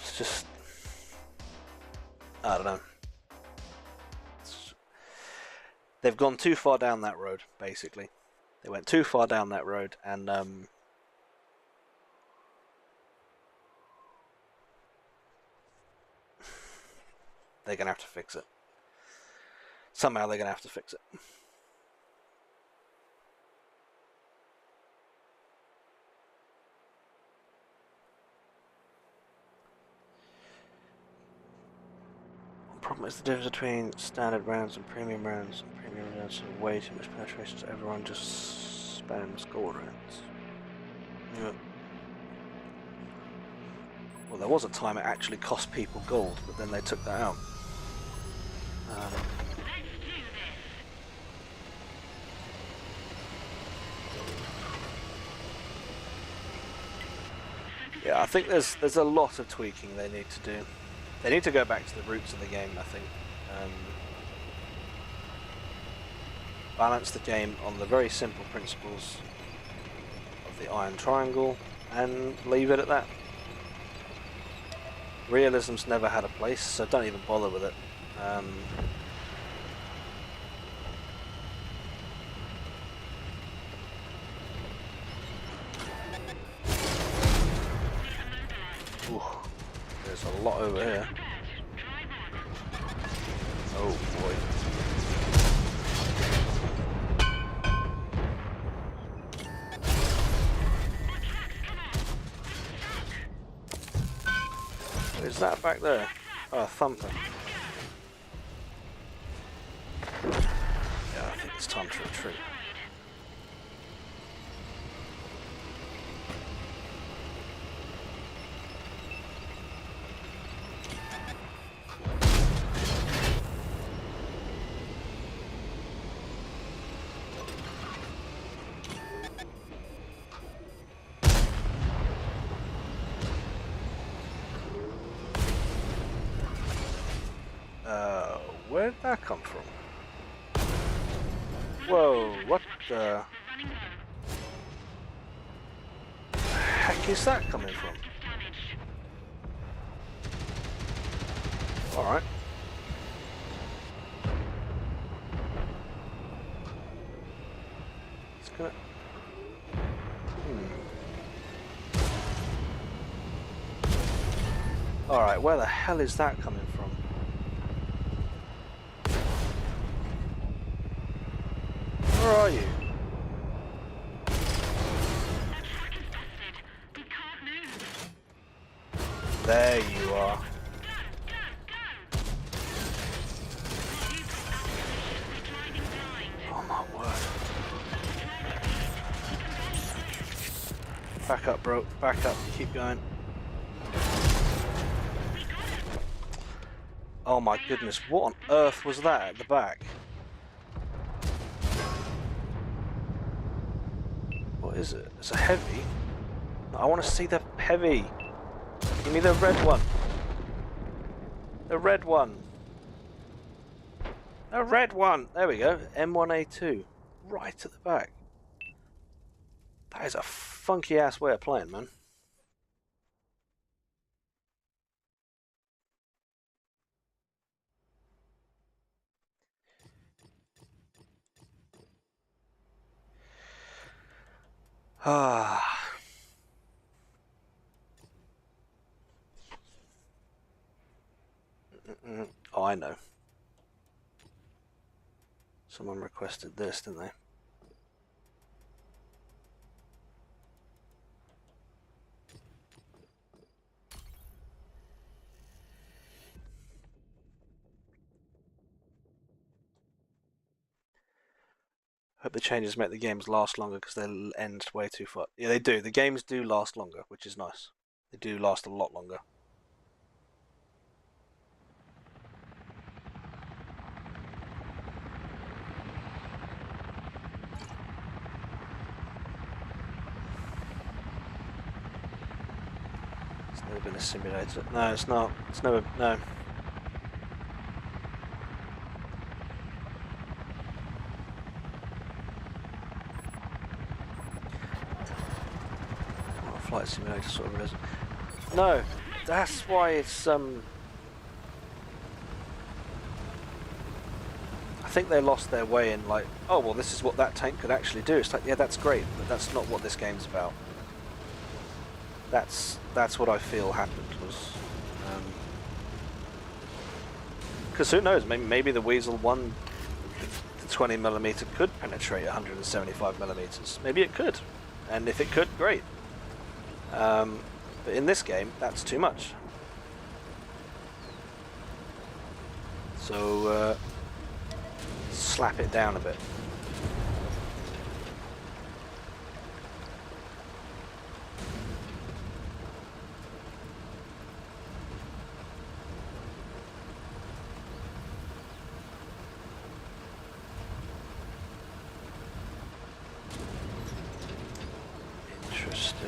It's just... I don't know. They've gone too far down that road, basically. They went too far down that road, and they're going to have to fix it. Somehow they're going to have to fix it. The problem is the difference between standard rounds and premium rounds. Premium rounds have way too much penetration, so everyone just spams gold rounds. Yeah. Well, there was a time it actually cost people gold, but then they took that out. Let's do this. Yeah, I think there's a lot of tweaking they need to do. They need to go back to the roots of the game, I think. Balance the game on the very simple principles of the Iron Triangle and leave it at that. Realism's never had a place, so don't even bother with it. Ooh, there's a lot over here. Oh boy. What is that back there? Oh, a thumper. Yeah, I think it's time to retreat. Where did that come from? Whoa, what the heck is that coming from? Alright. It's gonna... Alright, where the hell is that coming from? Where are you? There you are. Oh my word. Back up, bro. Back up. Keep going. Oh my goodness. What on earth was that at the back? What is it? It's a heavy. I want to see the heavy. Give me the red one. The red one. The red one. There we go. M1A2. Right at the back. That is a funky ass way of playing, man. Ah. Oh, I know. Someone requested this, didn't they? Hope the changes make the games last longer because they'll end way too far. Yeah, they do. The games do last longer, which is nice. They do last a lot longer. It's never been a simulator. No, it's not. It's never. No. Flight simulator sort of is. No, that's why it's I think they lost their way in like, oh well, this is what that tank could actually do. It's like, yeah, that's great, but that's not what this game's about. That's what I feel happened was, because who knows? Maybe the Weasel 1, the 20mm could penetrate 175mm. Maybe it could, and if it could, great. But in this game, that's too much. So slap it down a bit.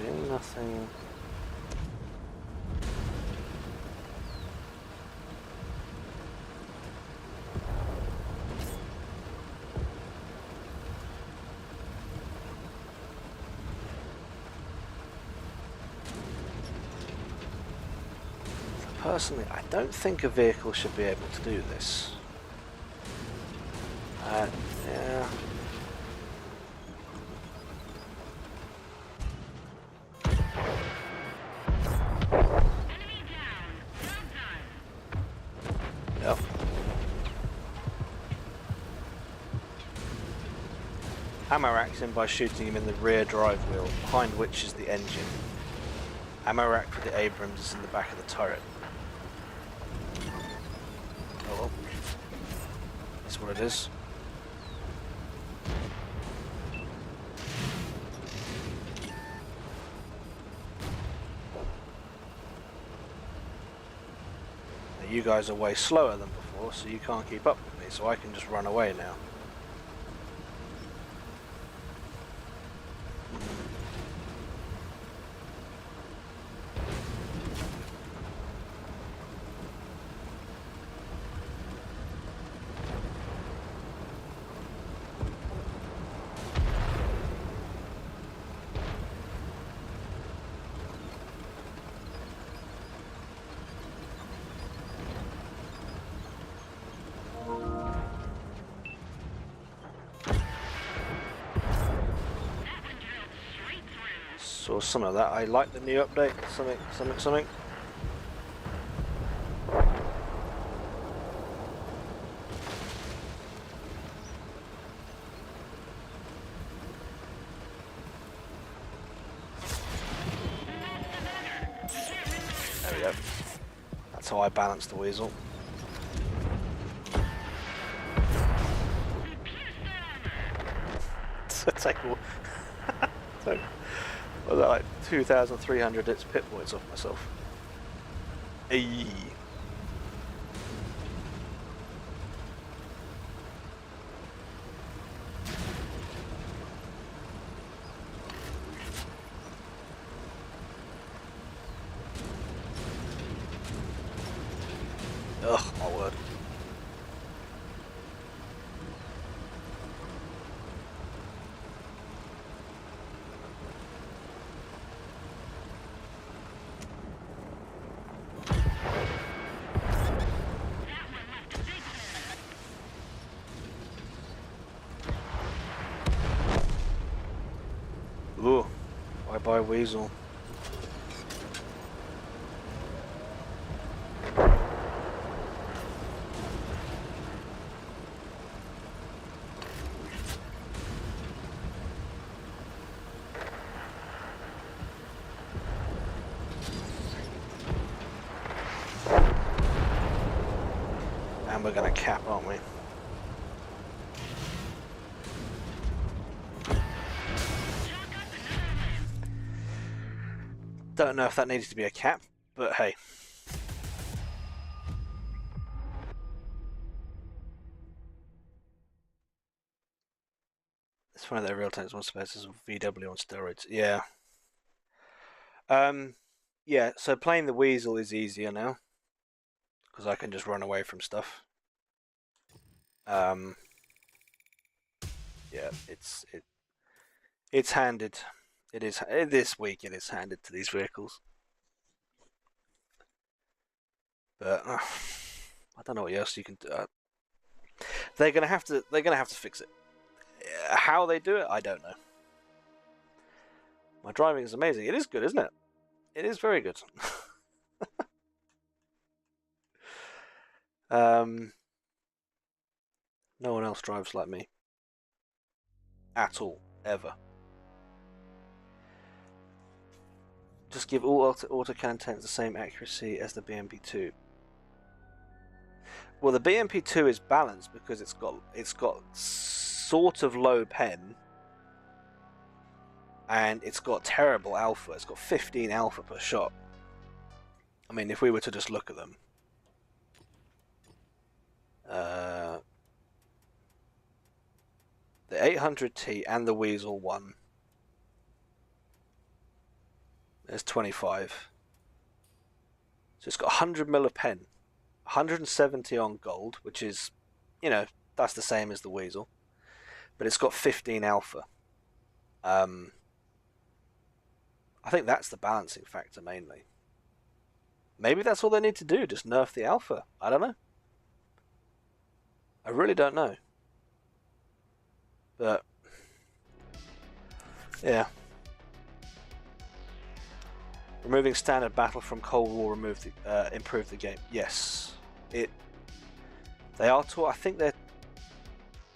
Nothing, nothing. Personally, I don't think a vehicle should be able to do this. Yeah. Enemy down. Well done. Yep. Ammo racks him by shooting him in the rear drive wheel, behind which is the engine. Ammo rack for the Abrams is in the back of the turret. Oh well. That's what it is. Now you guys are way slower than before, so you can't keep up with me, so I can just run away now. Saw some of that. I like the new update. Something. There we go. That's how I balance the weasel. Take all. So, was that like 2,300 hits pit points off myself? Eee. Ugh, my word. Ooh, bye-bye weasel. And we're gonna cap, aren't we? Don't know if that needs to be a cap, but hey. It's one of their real times one spaces of VW on steroids. Yeah. Yeah, so playing the weasel is easier now. Because I can just run away from stuff. Yeah, it's handed. It is this week. It is handed to these vehicles. But I don't know what else you can do. They're gonna have to. They're gonna have to fix it. How they do it, I don't know. My driving is amazing. It is good, isn't it? It is very good. No one else drives like me. At all, ever. Just give all autocan tanks the same accuracy as the BMP2. Well, the BMP2 is balanced because it's got sort of low pen, and it's got terrible alpha. It's got 15 alpha per shot. I mean, if we were to just look at them, the 800T and the Weasel one There's 25. So it's got 100 mil of pen, 170 on gold, which is, that's the same as the Weasel, but it's got 15 alpha. I think that's the balancing factor mainly. Maybe that's all they need to do, just nerf the alpha. I don't know. I really don't know. But yeah. Removing standard battle from Cold War improved the game. Yes. They are I think they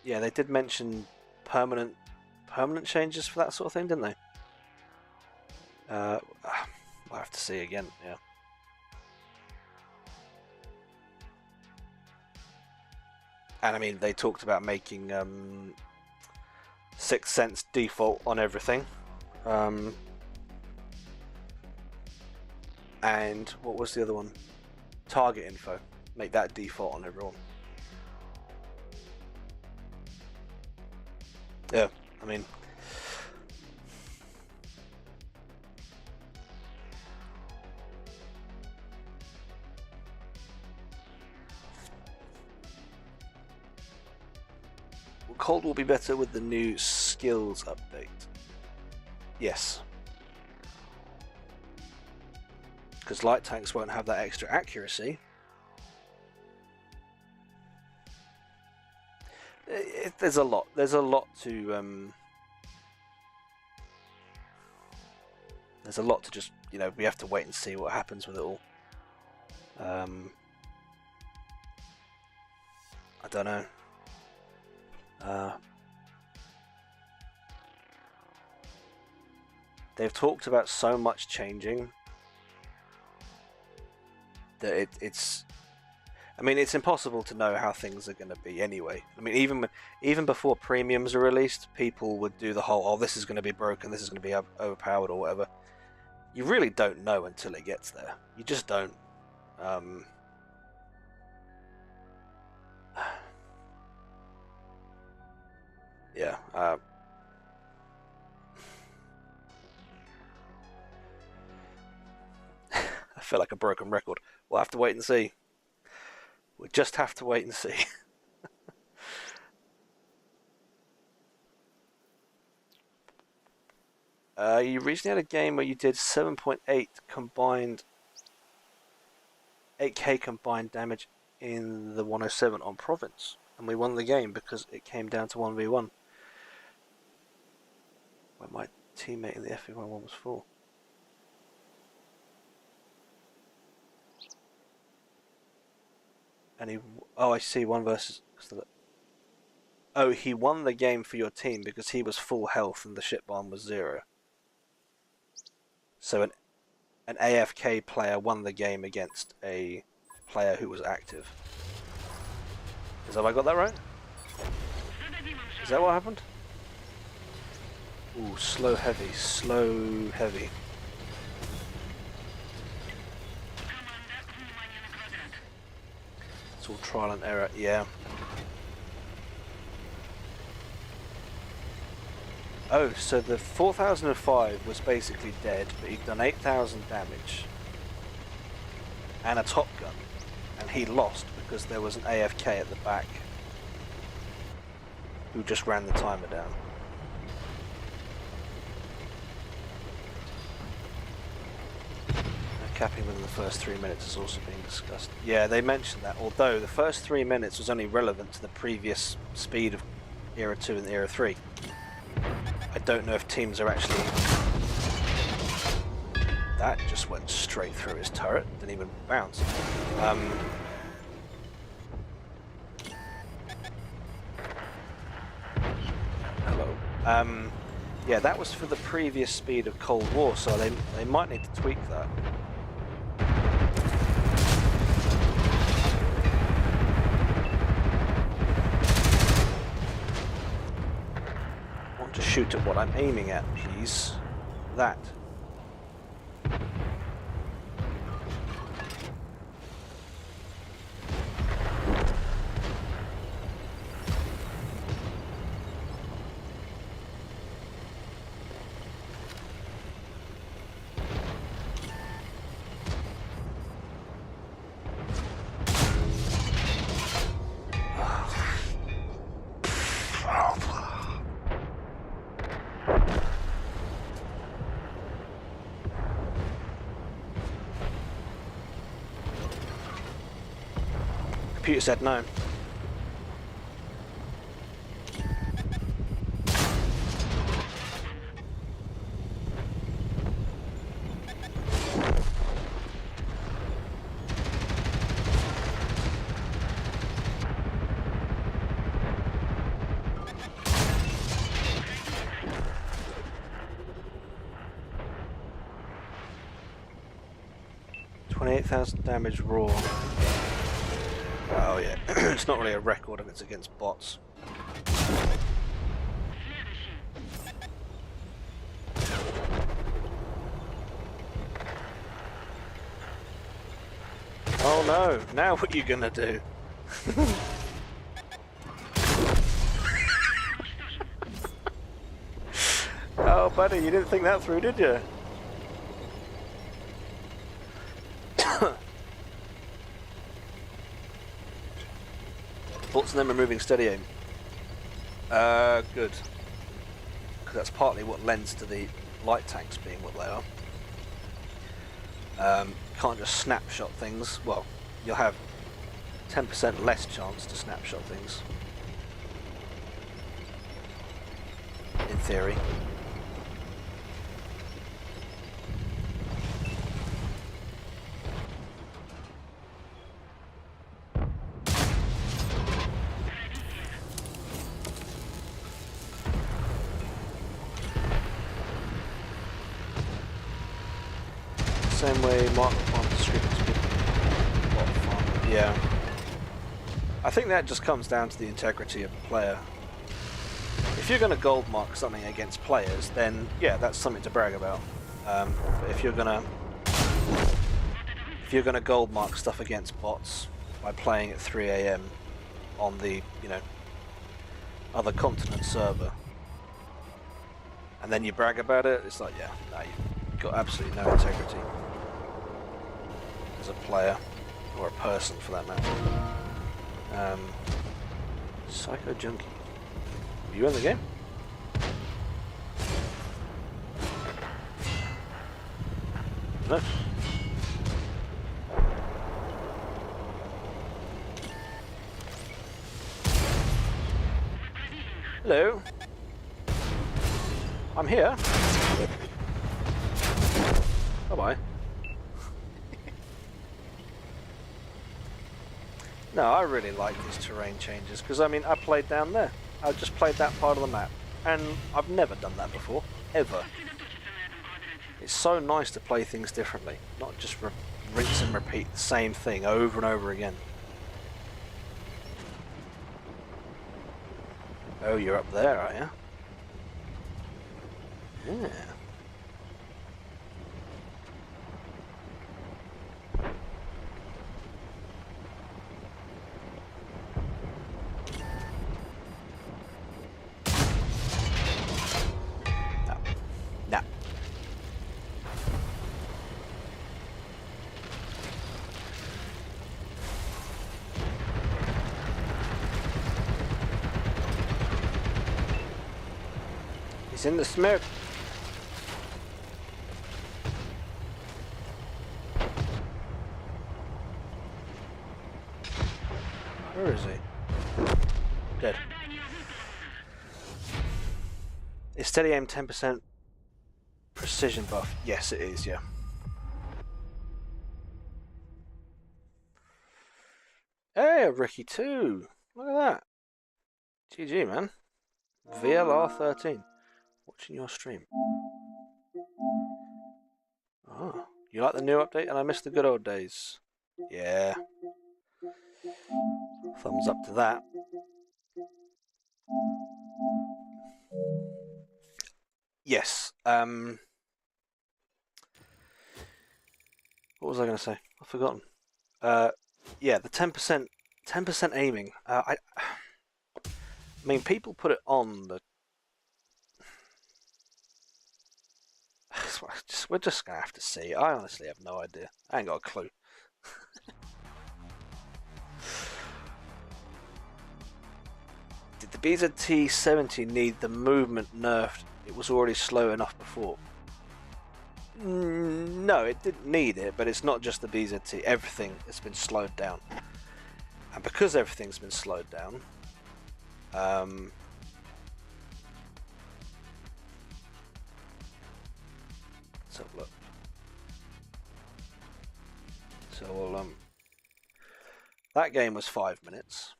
did mention permanent changes for that sort of thing, didn't they? I'll have to see again, yeah. And I mean, they talked about making Sixth Sense default on everything. And what was the other one? Target info. Make that default on everyone. Yeah, I mean... Cold will be better with the new skills update. Yes. Because light tanks won't have that extra accuracy. There's a lot to... There's a lot to just, we have to wait and see what happens with it all. I don't know. They've talked about so much changing that it's impossible to know how things are going to be anyway. I mean, even before premiums are released, people would do the whole, oh, this is going to be broken, this is going to be overpowered or whatever. You really don't know until it gets there. You just don't. Yeah. I feel like a broken record. We'll have to wait and see. We'll just have to wait and see. You recently had a game where you did 7.8 combined 8k combined damage in the 107 on Province, and we won the game because it came down to 1v1. Where my teammate in the FV1 was full. And I see, one versus... Oh, he won the game for your team because he was full health and the ship bomb was 0. So an AFK player won the game against a player who was active. Have I got that right? Is that what happened? Ooh, slow heavy. It's all trial and error, yeah. Oh, so the 4005 was basically dead, but he'd done 8,000 damage and a top gun, and he lost because there was an AFK at the back who just ran the timer down. Capping within the first 3 minutes is also being discussed. Yeah, they mentioned that, although the first 3 minutes was only relevant to the previous speed of Era 2 and Era 3. I don't know if teams are actually... That just went straight through his turret, didn't even bounce. Hello. Yeah, that was for the previous speed of Cold War, so they might need to tweak that. To shoot at what I'm aiming at, please. That. Computer said no. $28,000 damage raw. Oh yeah, it's not really a record if it's against bots. Oh no, now what are you gonna do? Oh buddy, you didn't think that through, did you? Thoughts on them removing steady aim? Good. Because that's partly what lends to the light tanks being what they are. Can't just snapshot things. Well, you'll have 10% less chance to snapshot things. In theory. Same way Mark Farm distributes bot farm. Yeah. I think that just comes down to the integrity of the player. If you're going to gold mark something against players, then yeah, that's something to brag about. But if you're gonna gold mark stuff against bots by playing at 3 AM on the, you know, other continent server, and then you brag about it, it's like, yeah, no, you've got absolutely no integrity as a player, or a person for that matter. Psycho Junkie. Are you in the game? No. Hello. I'm here. Bye-bye. No, I really like these terrain changes, because I mean, I played down there. I just played that part of the map, and I've never done that before, ever. It's so nice to play things differently, not just rinse and repeat the same thing over and over again. Oh, you're up there, are you? Yeah. No. He's in the smoke. Where is he? Dead. Is steady aim 10% precision buff? Yes, it is, yeah. Hey, Ricky 2. Look at that. GG, man. VLR13. Watching your stream. Oh, you like the new update and I miss the good old days? Yeah. Thumbs up to that. Yes. What was I going to say? I've forgotten. Yeah, the 10% aiming. I mean, people put it on the. We're just gonna have to see. I honestly have no idea. I ain't got a clue. Did the BZT-70 need the movement nerfed? It was already slow enough before. No, it didn't need it, but it's not just the BZT. Everything has been slowed down. And because everything's been slowed down, let's have a look. So we'll that game was 5 minutes.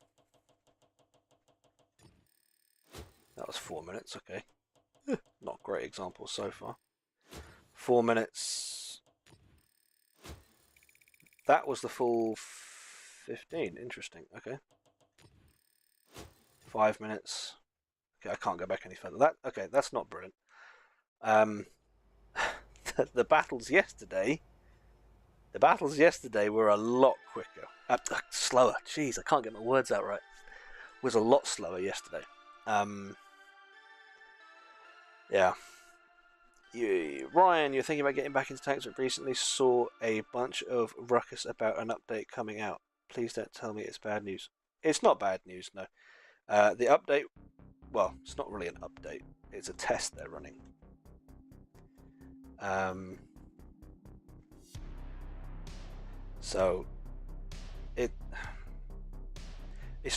That was 4 minutes, okay. Not great examples so far. 4 minutes. That was the full 15. Interesting, okay. 5 minutes. Okay, I can't go back any further. Okay, that's not brilliant. The battles yesterday were a lot quicker. Slower. Jeez, I can't get my words out right. Was a lot slower yesterday. Yeah. Ryan, you're thinking about getting back into tanks, but recently saw a bunch of ruckus about an update coming out. Please don't tell me it's bad news. It's not bad news, no. The update, well, it's not really an update. It's a test they're running. So it's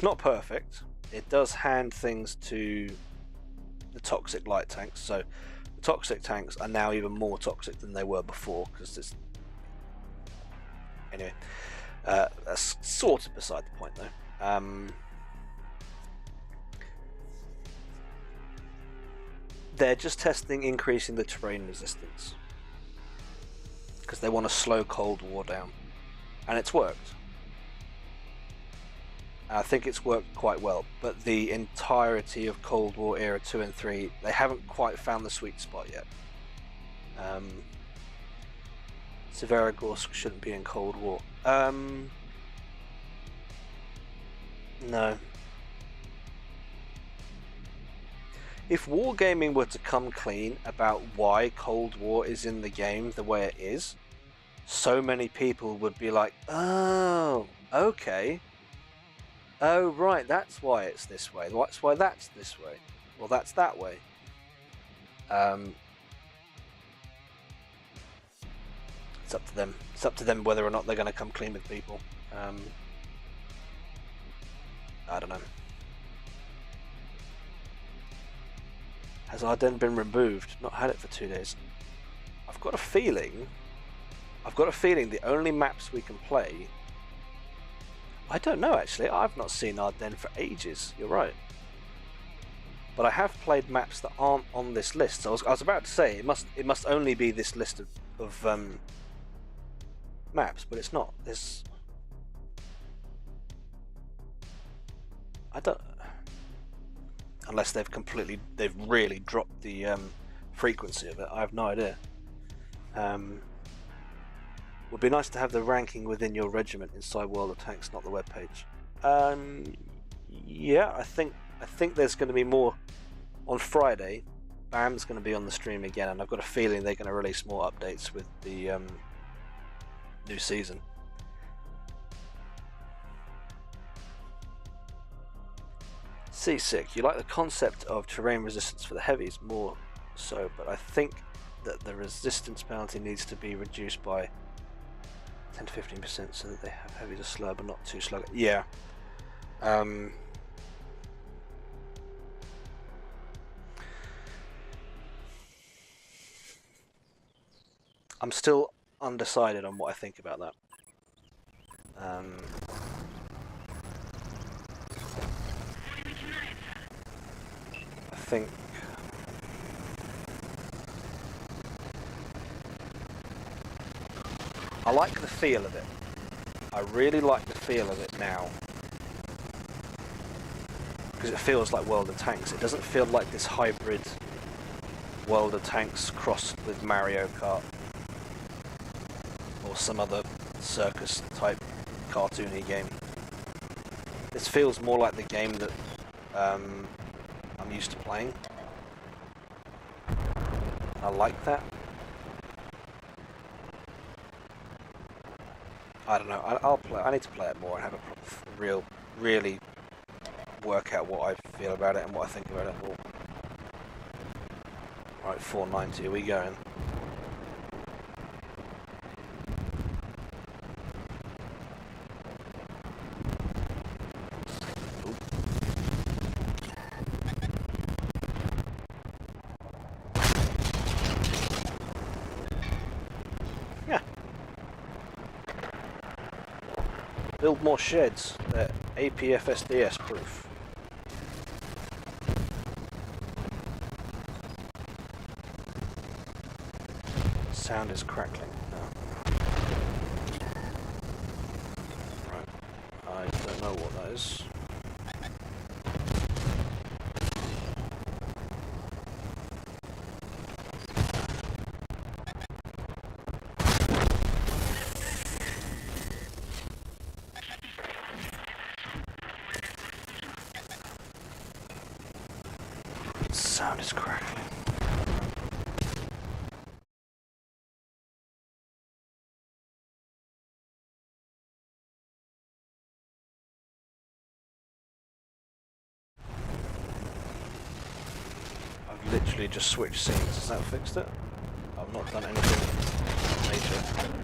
not perfect. It does hand things to the toxic light tanks. So the toxic tanks are now even more toxic than they were before, because it's anyway. That's sort of beside the point though. They're just testing increasing the terrain resistance because they want to slow Cold War down, and it's worked. I think it's worked quite well, but the entirety of Cold War Era 2 and 3, they haven't quite found the sweet spot yet. Severogorsk shouldn't be in Cold War. No. If Wargaming were to come clean about why Cold War is in the game the way it is, so many people would be like, oh, okay. Oh, right, that's why it's this way. That's why that's this way. Well, that's that way. It's up to them. It's up to them whether or not they're going to come clean with people. I don't know. Has Ardennes been removed? Not had it for 2 days. I've got a feeling the only maps we can play... I don't know actually, I've not seen Ardennes for ages, you're right. But I have played maps that aren't on this list, so I was about to say, it must only be this list of maps, but it's not. There's... I don't... Unless they've really dropped the frequency of it, I have no idea. Would be nice to have the ranking within your regiment inside World of Tanks, not the webpage. Yeah, I think there's going to be more on Friday. BAM's going to be on the stream again, and I've got a feeling they're going to release more updates with the new season. Seasick, you like the concept of terrain resistance for the heavies more so, but I think that the resistance penalty needs to be reduced by 10 to 15% so that they have heavy to slow but not too slow. Yeah. I'm still undecided on what I think about that. I think I like the feel of it. I really like the feel of it now. Because it feels like World of Tanks. It doesn't feel like this hybrid World of Tanks crossed with Mario Kart. Or some other circus type cartoony game. This feels more like the game that I'm used to playing. I like that. I don't know. I'll play. I need to play it more and have a really work out what I feel about it and what I think about it. Right, 490. Are we going? Build more sheds. They're APFSDS proof. Sound is crackling. No. Right. I don't know what that is. Sound is crackling. I've literally just switched scenes. Has that fixed it? I've not done anything major.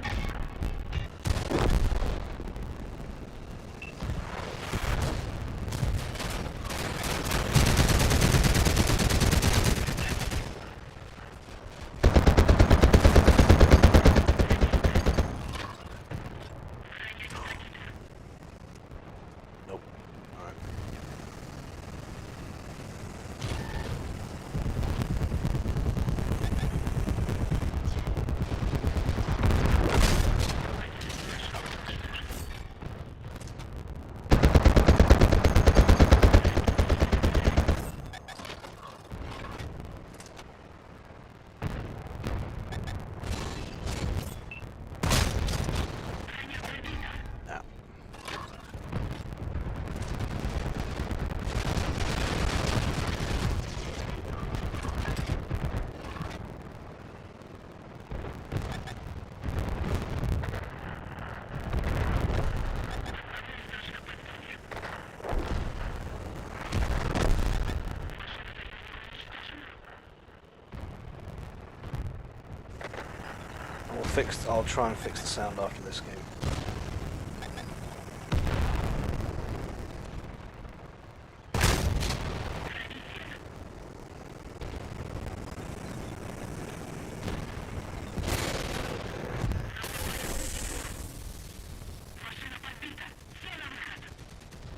I'll try and fix the sound after this game.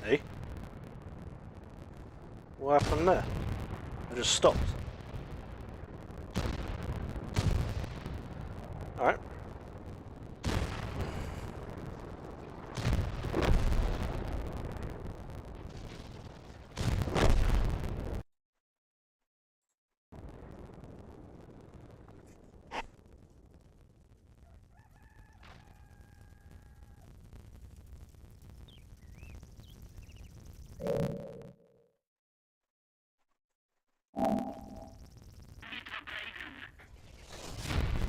Hey? What happened there? I just stopped. Alright.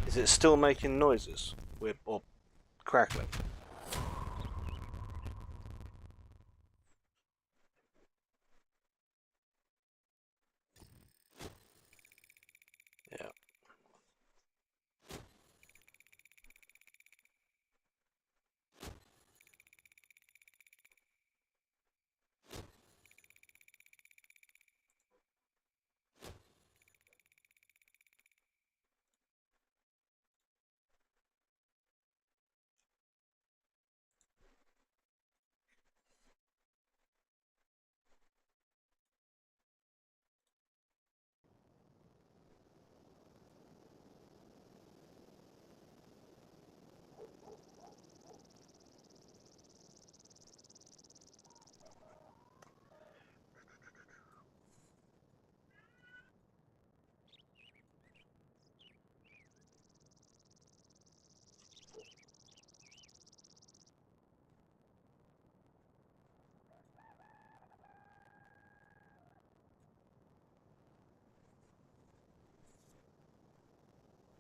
Is it still making noises? Or crackling? Yeah.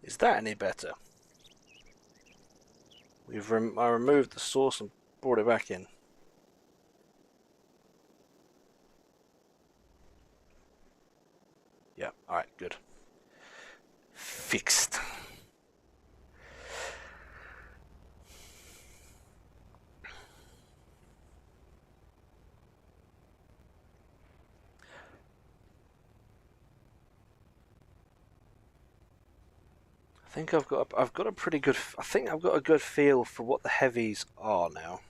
Is that any better? I removed the source and brought it back in. Yeah, alright, good. Fixed. I think I've got a pretty good. I think I've got a good feel for what the heavies are now.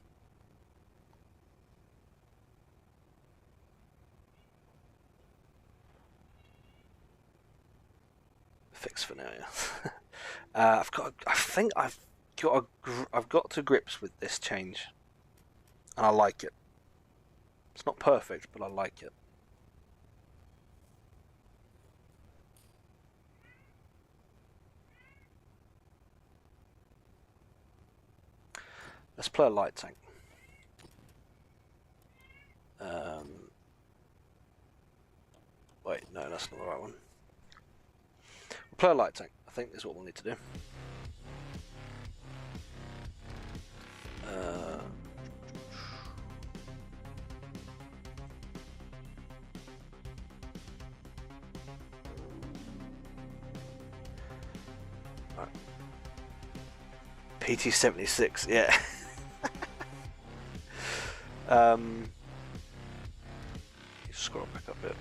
fixed for now. Yeah. I've got to grips with this change, and I like it. It's not perfect, but I like it. Let's play a light tank. Wait, no, that's not the right one. We'll play a light tank, I think is what we'll need to do. Right. PT-76, yeah. Scroll back up a bit.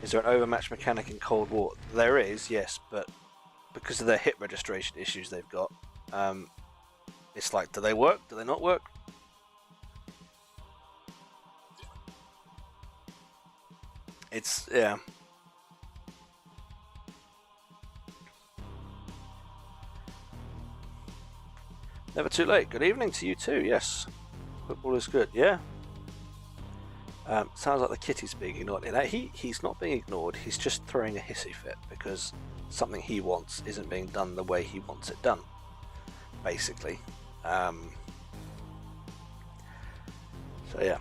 Is there an overmatch mechanic in Cold War? There is, yes, but because of their hit registration issues they've got, it's like, do they work? Do they not work? It's, yeah. Never too late. Good evening to you too, yes. Football is good, yeah. Sounds like the kitty's being ignored. He's not being ignored, he's just throwing a hissy fit because something he wants isn't being done the way he wants it done, basically. So yeah.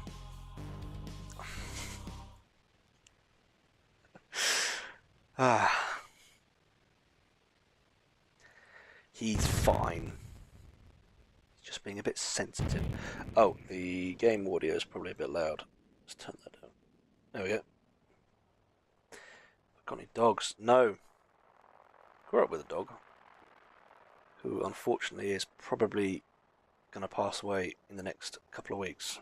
He's fine. He's just being a bit sensitive. Oh, the game audio is probably a bit loud. Let's turn that down. There we go. Got any dogs? No. Grew up with a dog who unfortunately is probably going to pass away in the next couple of weeks.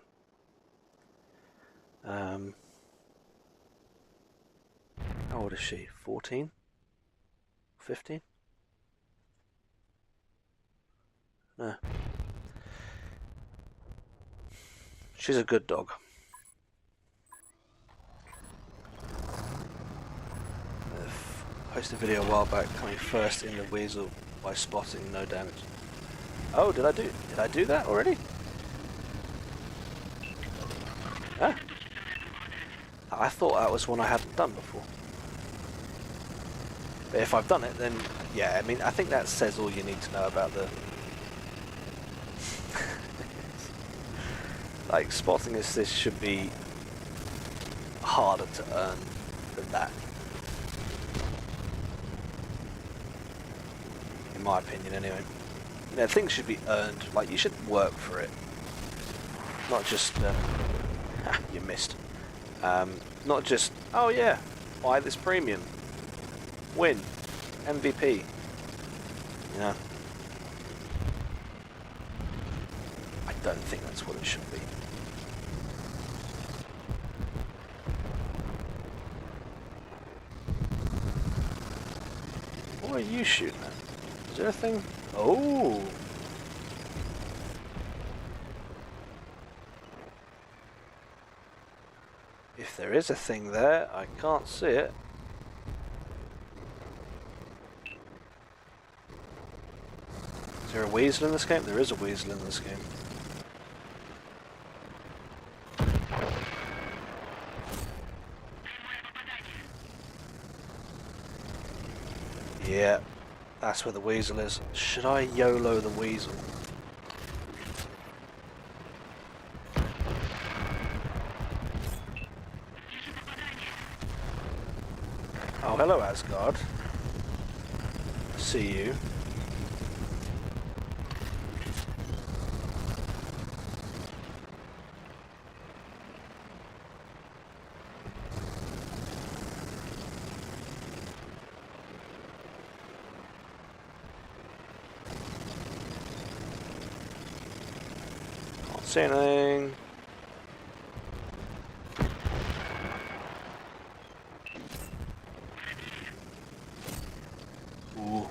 How old is she? 14? 15? No. She's a good dog. I posted a video a while back coming first in the weasel by spotting no damage. Oh, did I do that already? Ah. I thought that was one I hadn't done before. But if I've done it, then yeah, I mean, I think that says all you need to know about the like spotting this should be harder to earn than that. In my opinion, anyway. You know, things should be earned. Like, you should work for it. Not just, you missed. Not just, oh yeah, buy this premium. Win. MVP. Yeah. I don't think that's what it should be. What are you shooting at? Is there a thing? Oh! If there is a thing there, I can't see it. Is there a weasel in this game? There is a weasel in this game. Yeah, that's where the weasel is. Should I YOLO the weasel? Oh, hello Asgard. See you. Can't see anything. Ooh.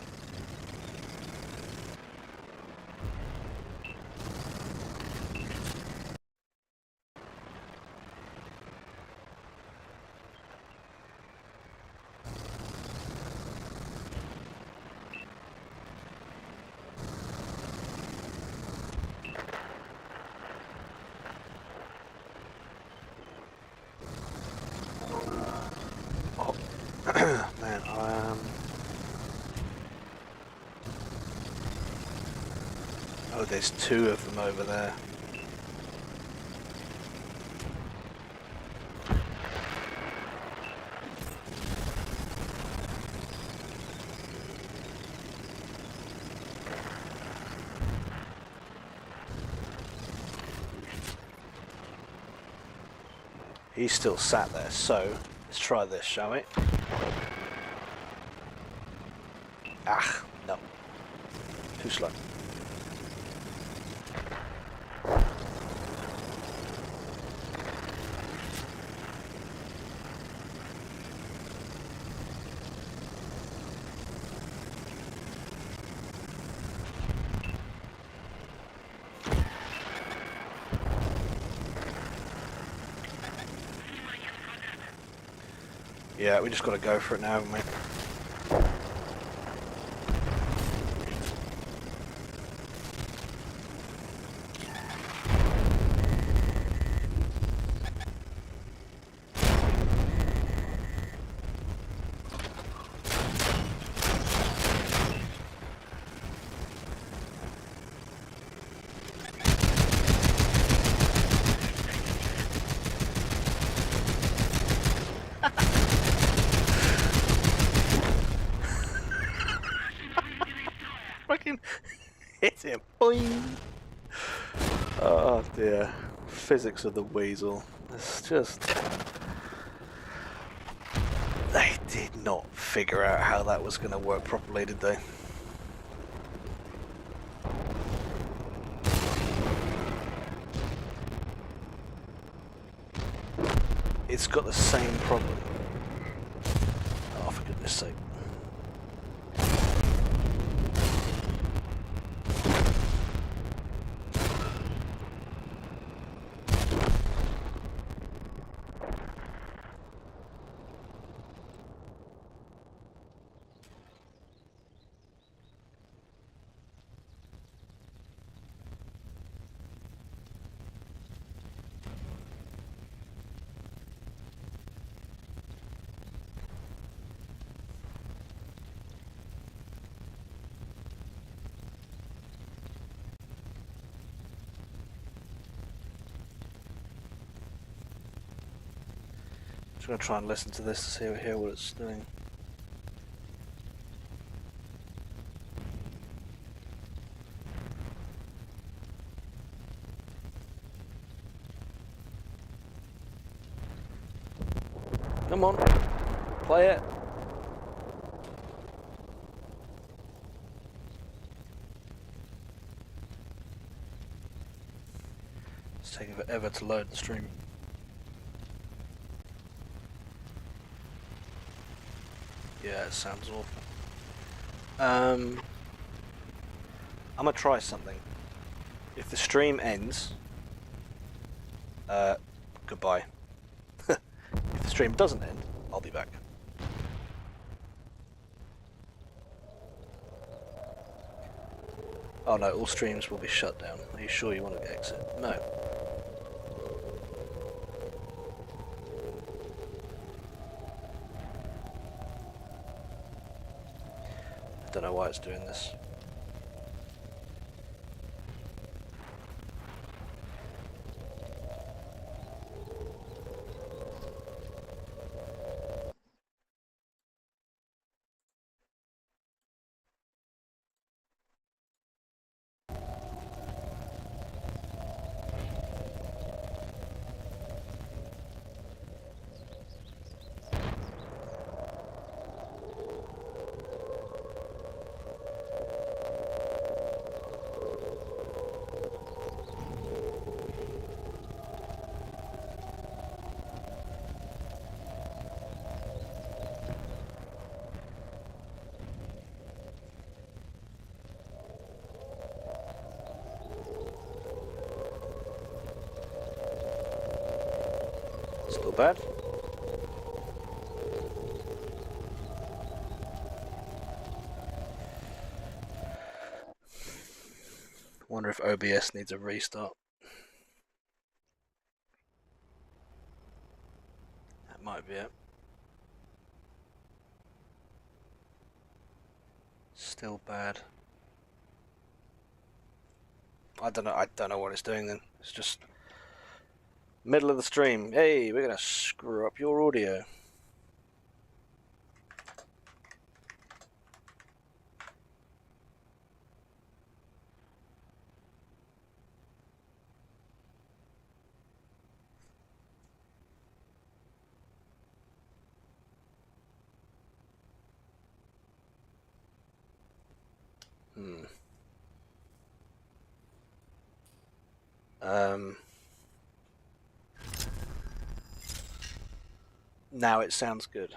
Oh, there's two of them over there. He's still sat there, so let's try this, shall we? Ah, no. Too slow. Yeah, we just got to go for it now, haven't we? Fucking hit him. Boing. Oh dear. Physics of the weasel. It's just... They did not figure out how that was going to work properly, did they? It's got the same problem. Oh, for goodness sake. I'm just going to try and listen to this to hear what it's doing. Come on, play it. It's taking forever to load the stream. Yeah, it sounds awful. I'm gonna try something. If the stream ends, goodbye. If the stream doesn't end, I'll be back. Oh no, all streams will be shut down. Are you sure you want to exit? No. I don't know why it's doing this. Still bad? Wonder if OBS needs a restart. That might be it. Still bad. I don't know. I don't know what it's doing then. It's just middle of the stream. Hey, we're gonna screw up your audio. Now it sounds good.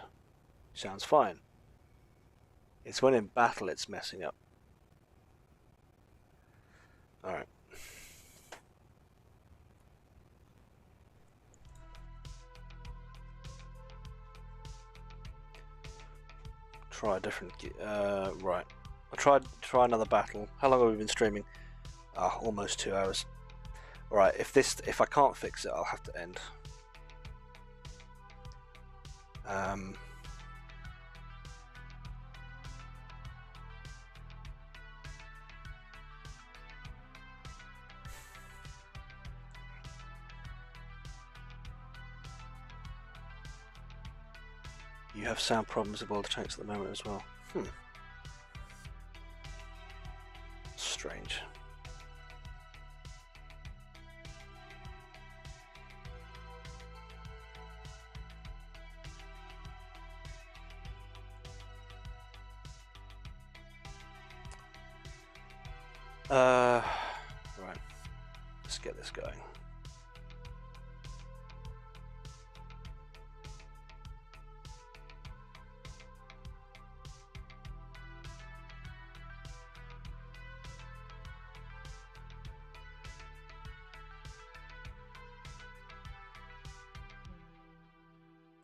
Sounds fine. It's when in battle it's messing up. Alright. Try a different... right. I'll try another battle. How long have we been streaming? Almost 2 hours. Alright, if I can't fix it, I'll have to end. You have sound problems with all the tanks at the moment as well. Strange. Right. Let's get this going.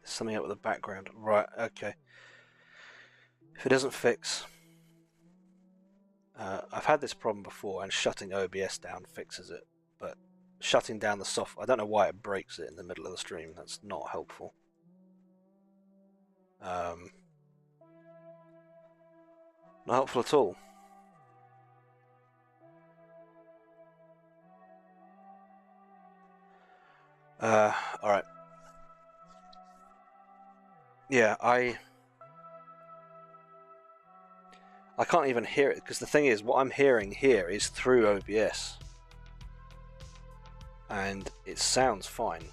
Something up with the background. Right, okay. If it doesn't fix... I've had this problem before, and shutting OBS down fixes it, but shutting down the software... I don't know why it breaks it in the middle of the stream. That's not helpful. Not helpful at all. Alright. Yeah, I can't even hear it, because the thing is, what I'm hearing here is through OBS. And it sounds fine.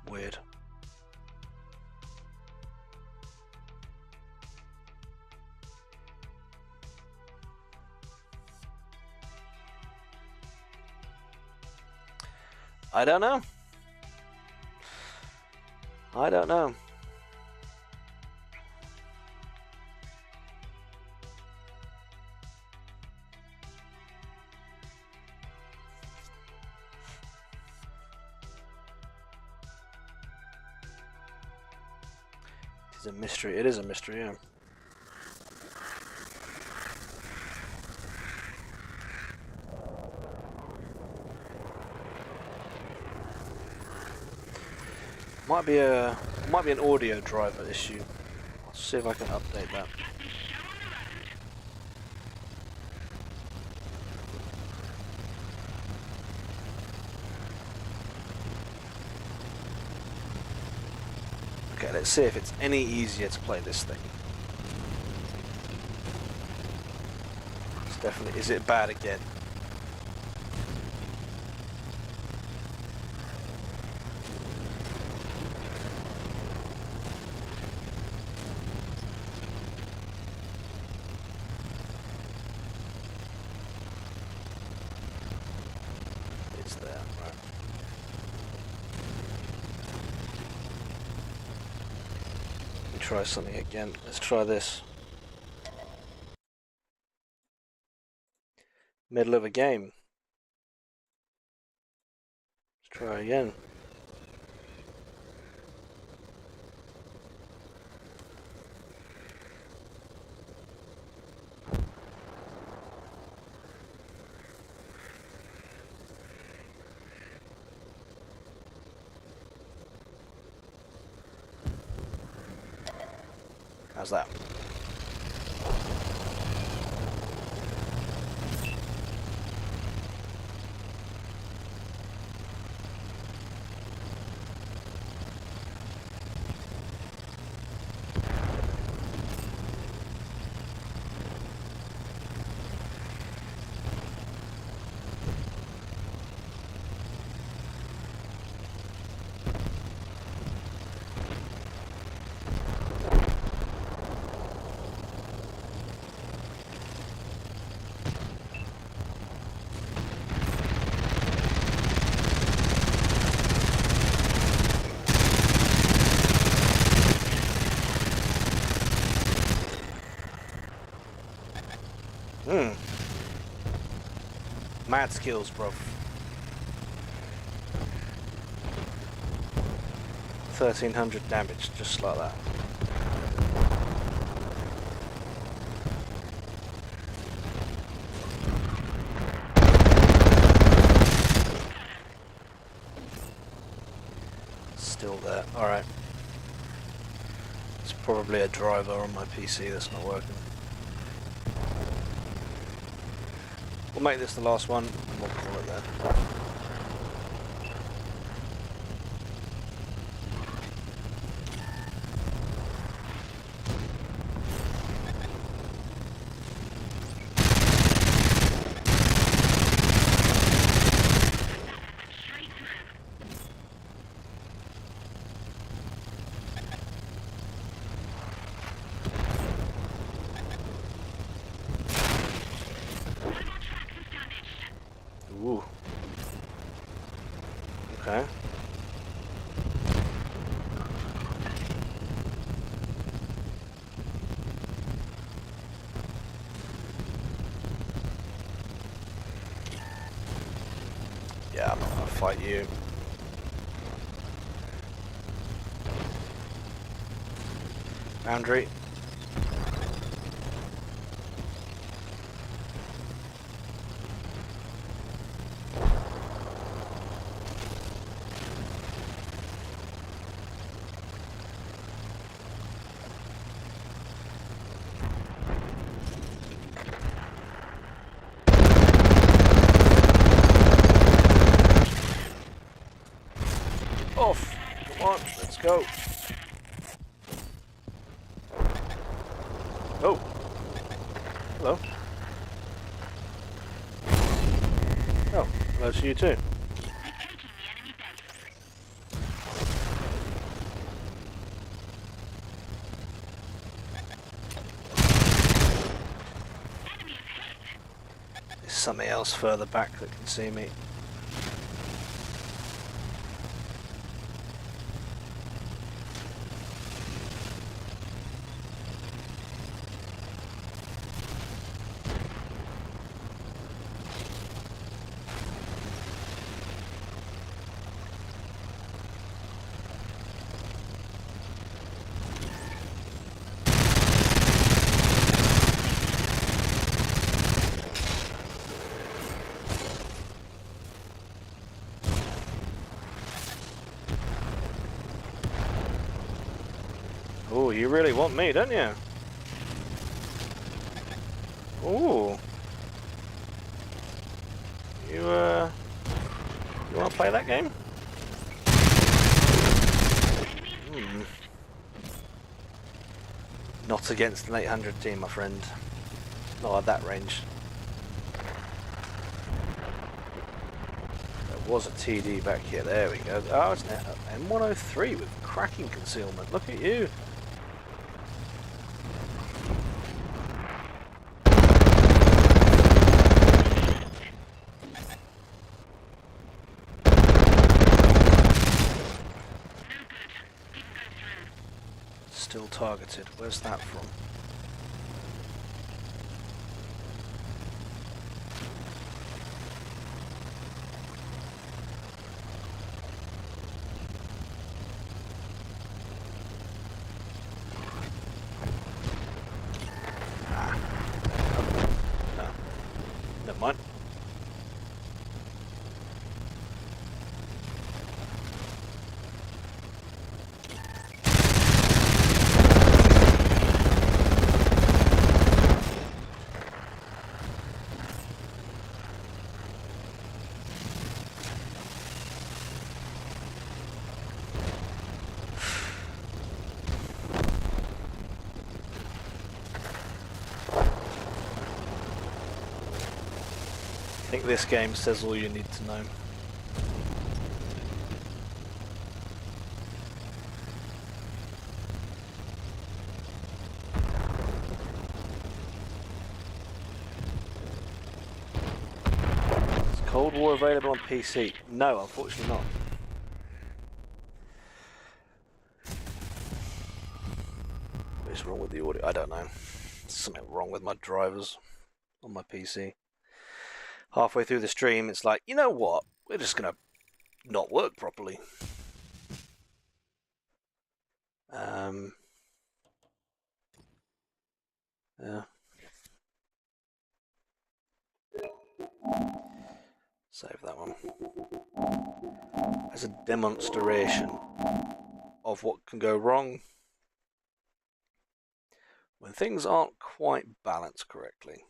Weird. I don't know. I don't know. It's a mystery. It is a mystery, yeah. Might be an audio driver issue. I'll see if I can update that. Okay, let's see if it's any easier to play this thing. It's definitely... Is it bad again? It's there, right. Try something again. Let's try this. Middle of a game. Let's try again. How's that? Hmm. Mad skills, bruv. 1300 damage, just like that. Still there. Alright. It's probably a driver on my PC that's not working. We'll make this the last one and we'll call it there. Ooh. Okay. Yeah, I'm not gonna fight you. Boundary. Off! Come on, let's go. Oh! Hello. Oh, hello to you too. There's something else further back that can see me. Oh, you really want me, don't you? Ooh. You want to play that game? Hmm. Not against an 800 team, my friend. Not at that range. There was a TD back here. There we go. Oh, it's an M103 with cracking concealment. Look at you. Still targeted. Where's that from? No. Never mind. I think this game says all you need to know. Is Cold War available on PC? No, unfortunately not. What is wrong with the audio? I don't know. There's something wrong with my drivers. on my PC. Halfway through the stream, it's like, you know what? We're just gonna not work properly. Yeah. Save that one. As a demonstration of what can go wrong when things aren't quite balanced correctly.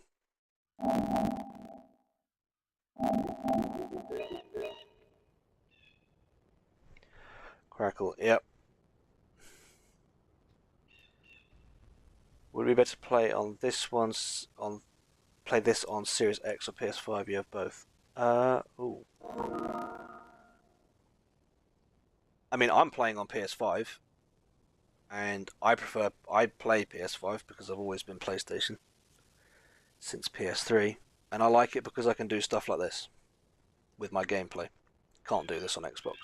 Crackle, yep. Would it be better to play on this play this on Series X or PS5? You have both. Ooh. I mean, I'm playing on PS5, and I play PS5 because I've always been PlayStation since PS3, and I like it because I can do stuff like this with my gameplay. Can't do this on Xbox.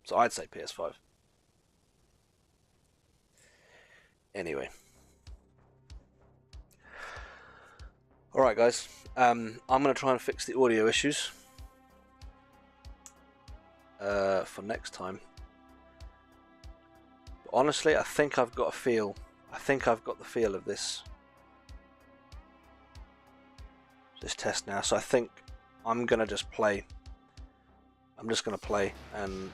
So I'd say PS5. Anyway. Alright guys, I'm going to try and fix the audio issues for next time. But honestly, I think I've got a feel. I think I've got the feel of this test now. So I think I'm going to just play. I'm just going to play and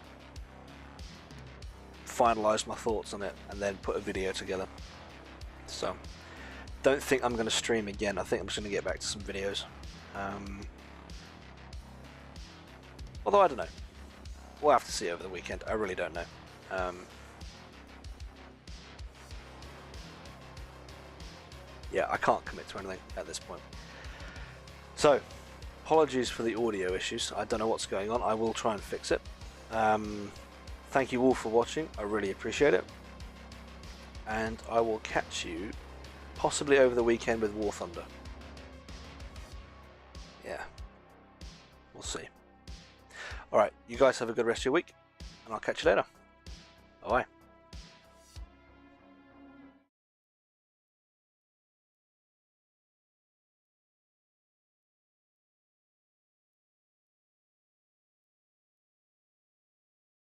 finalise my thoughts on it and then put a video together. So don't think I'm going to stream again. I think I'm just going to get back to some videos. Although I don't know. We'll have to see over the weekend. I really don't know. Yeah, I can't commit to anything at this point. So, apologies for the audio issues. I don't know what's going on. I will try and fix it. Thank you all for watching. I really appreciate it. And I will catch you possibly over the weekend with War Thunder. Yeah. We'll see. Alright, you guys have a good rest of your week, and I'll catch you later. Bye-bye.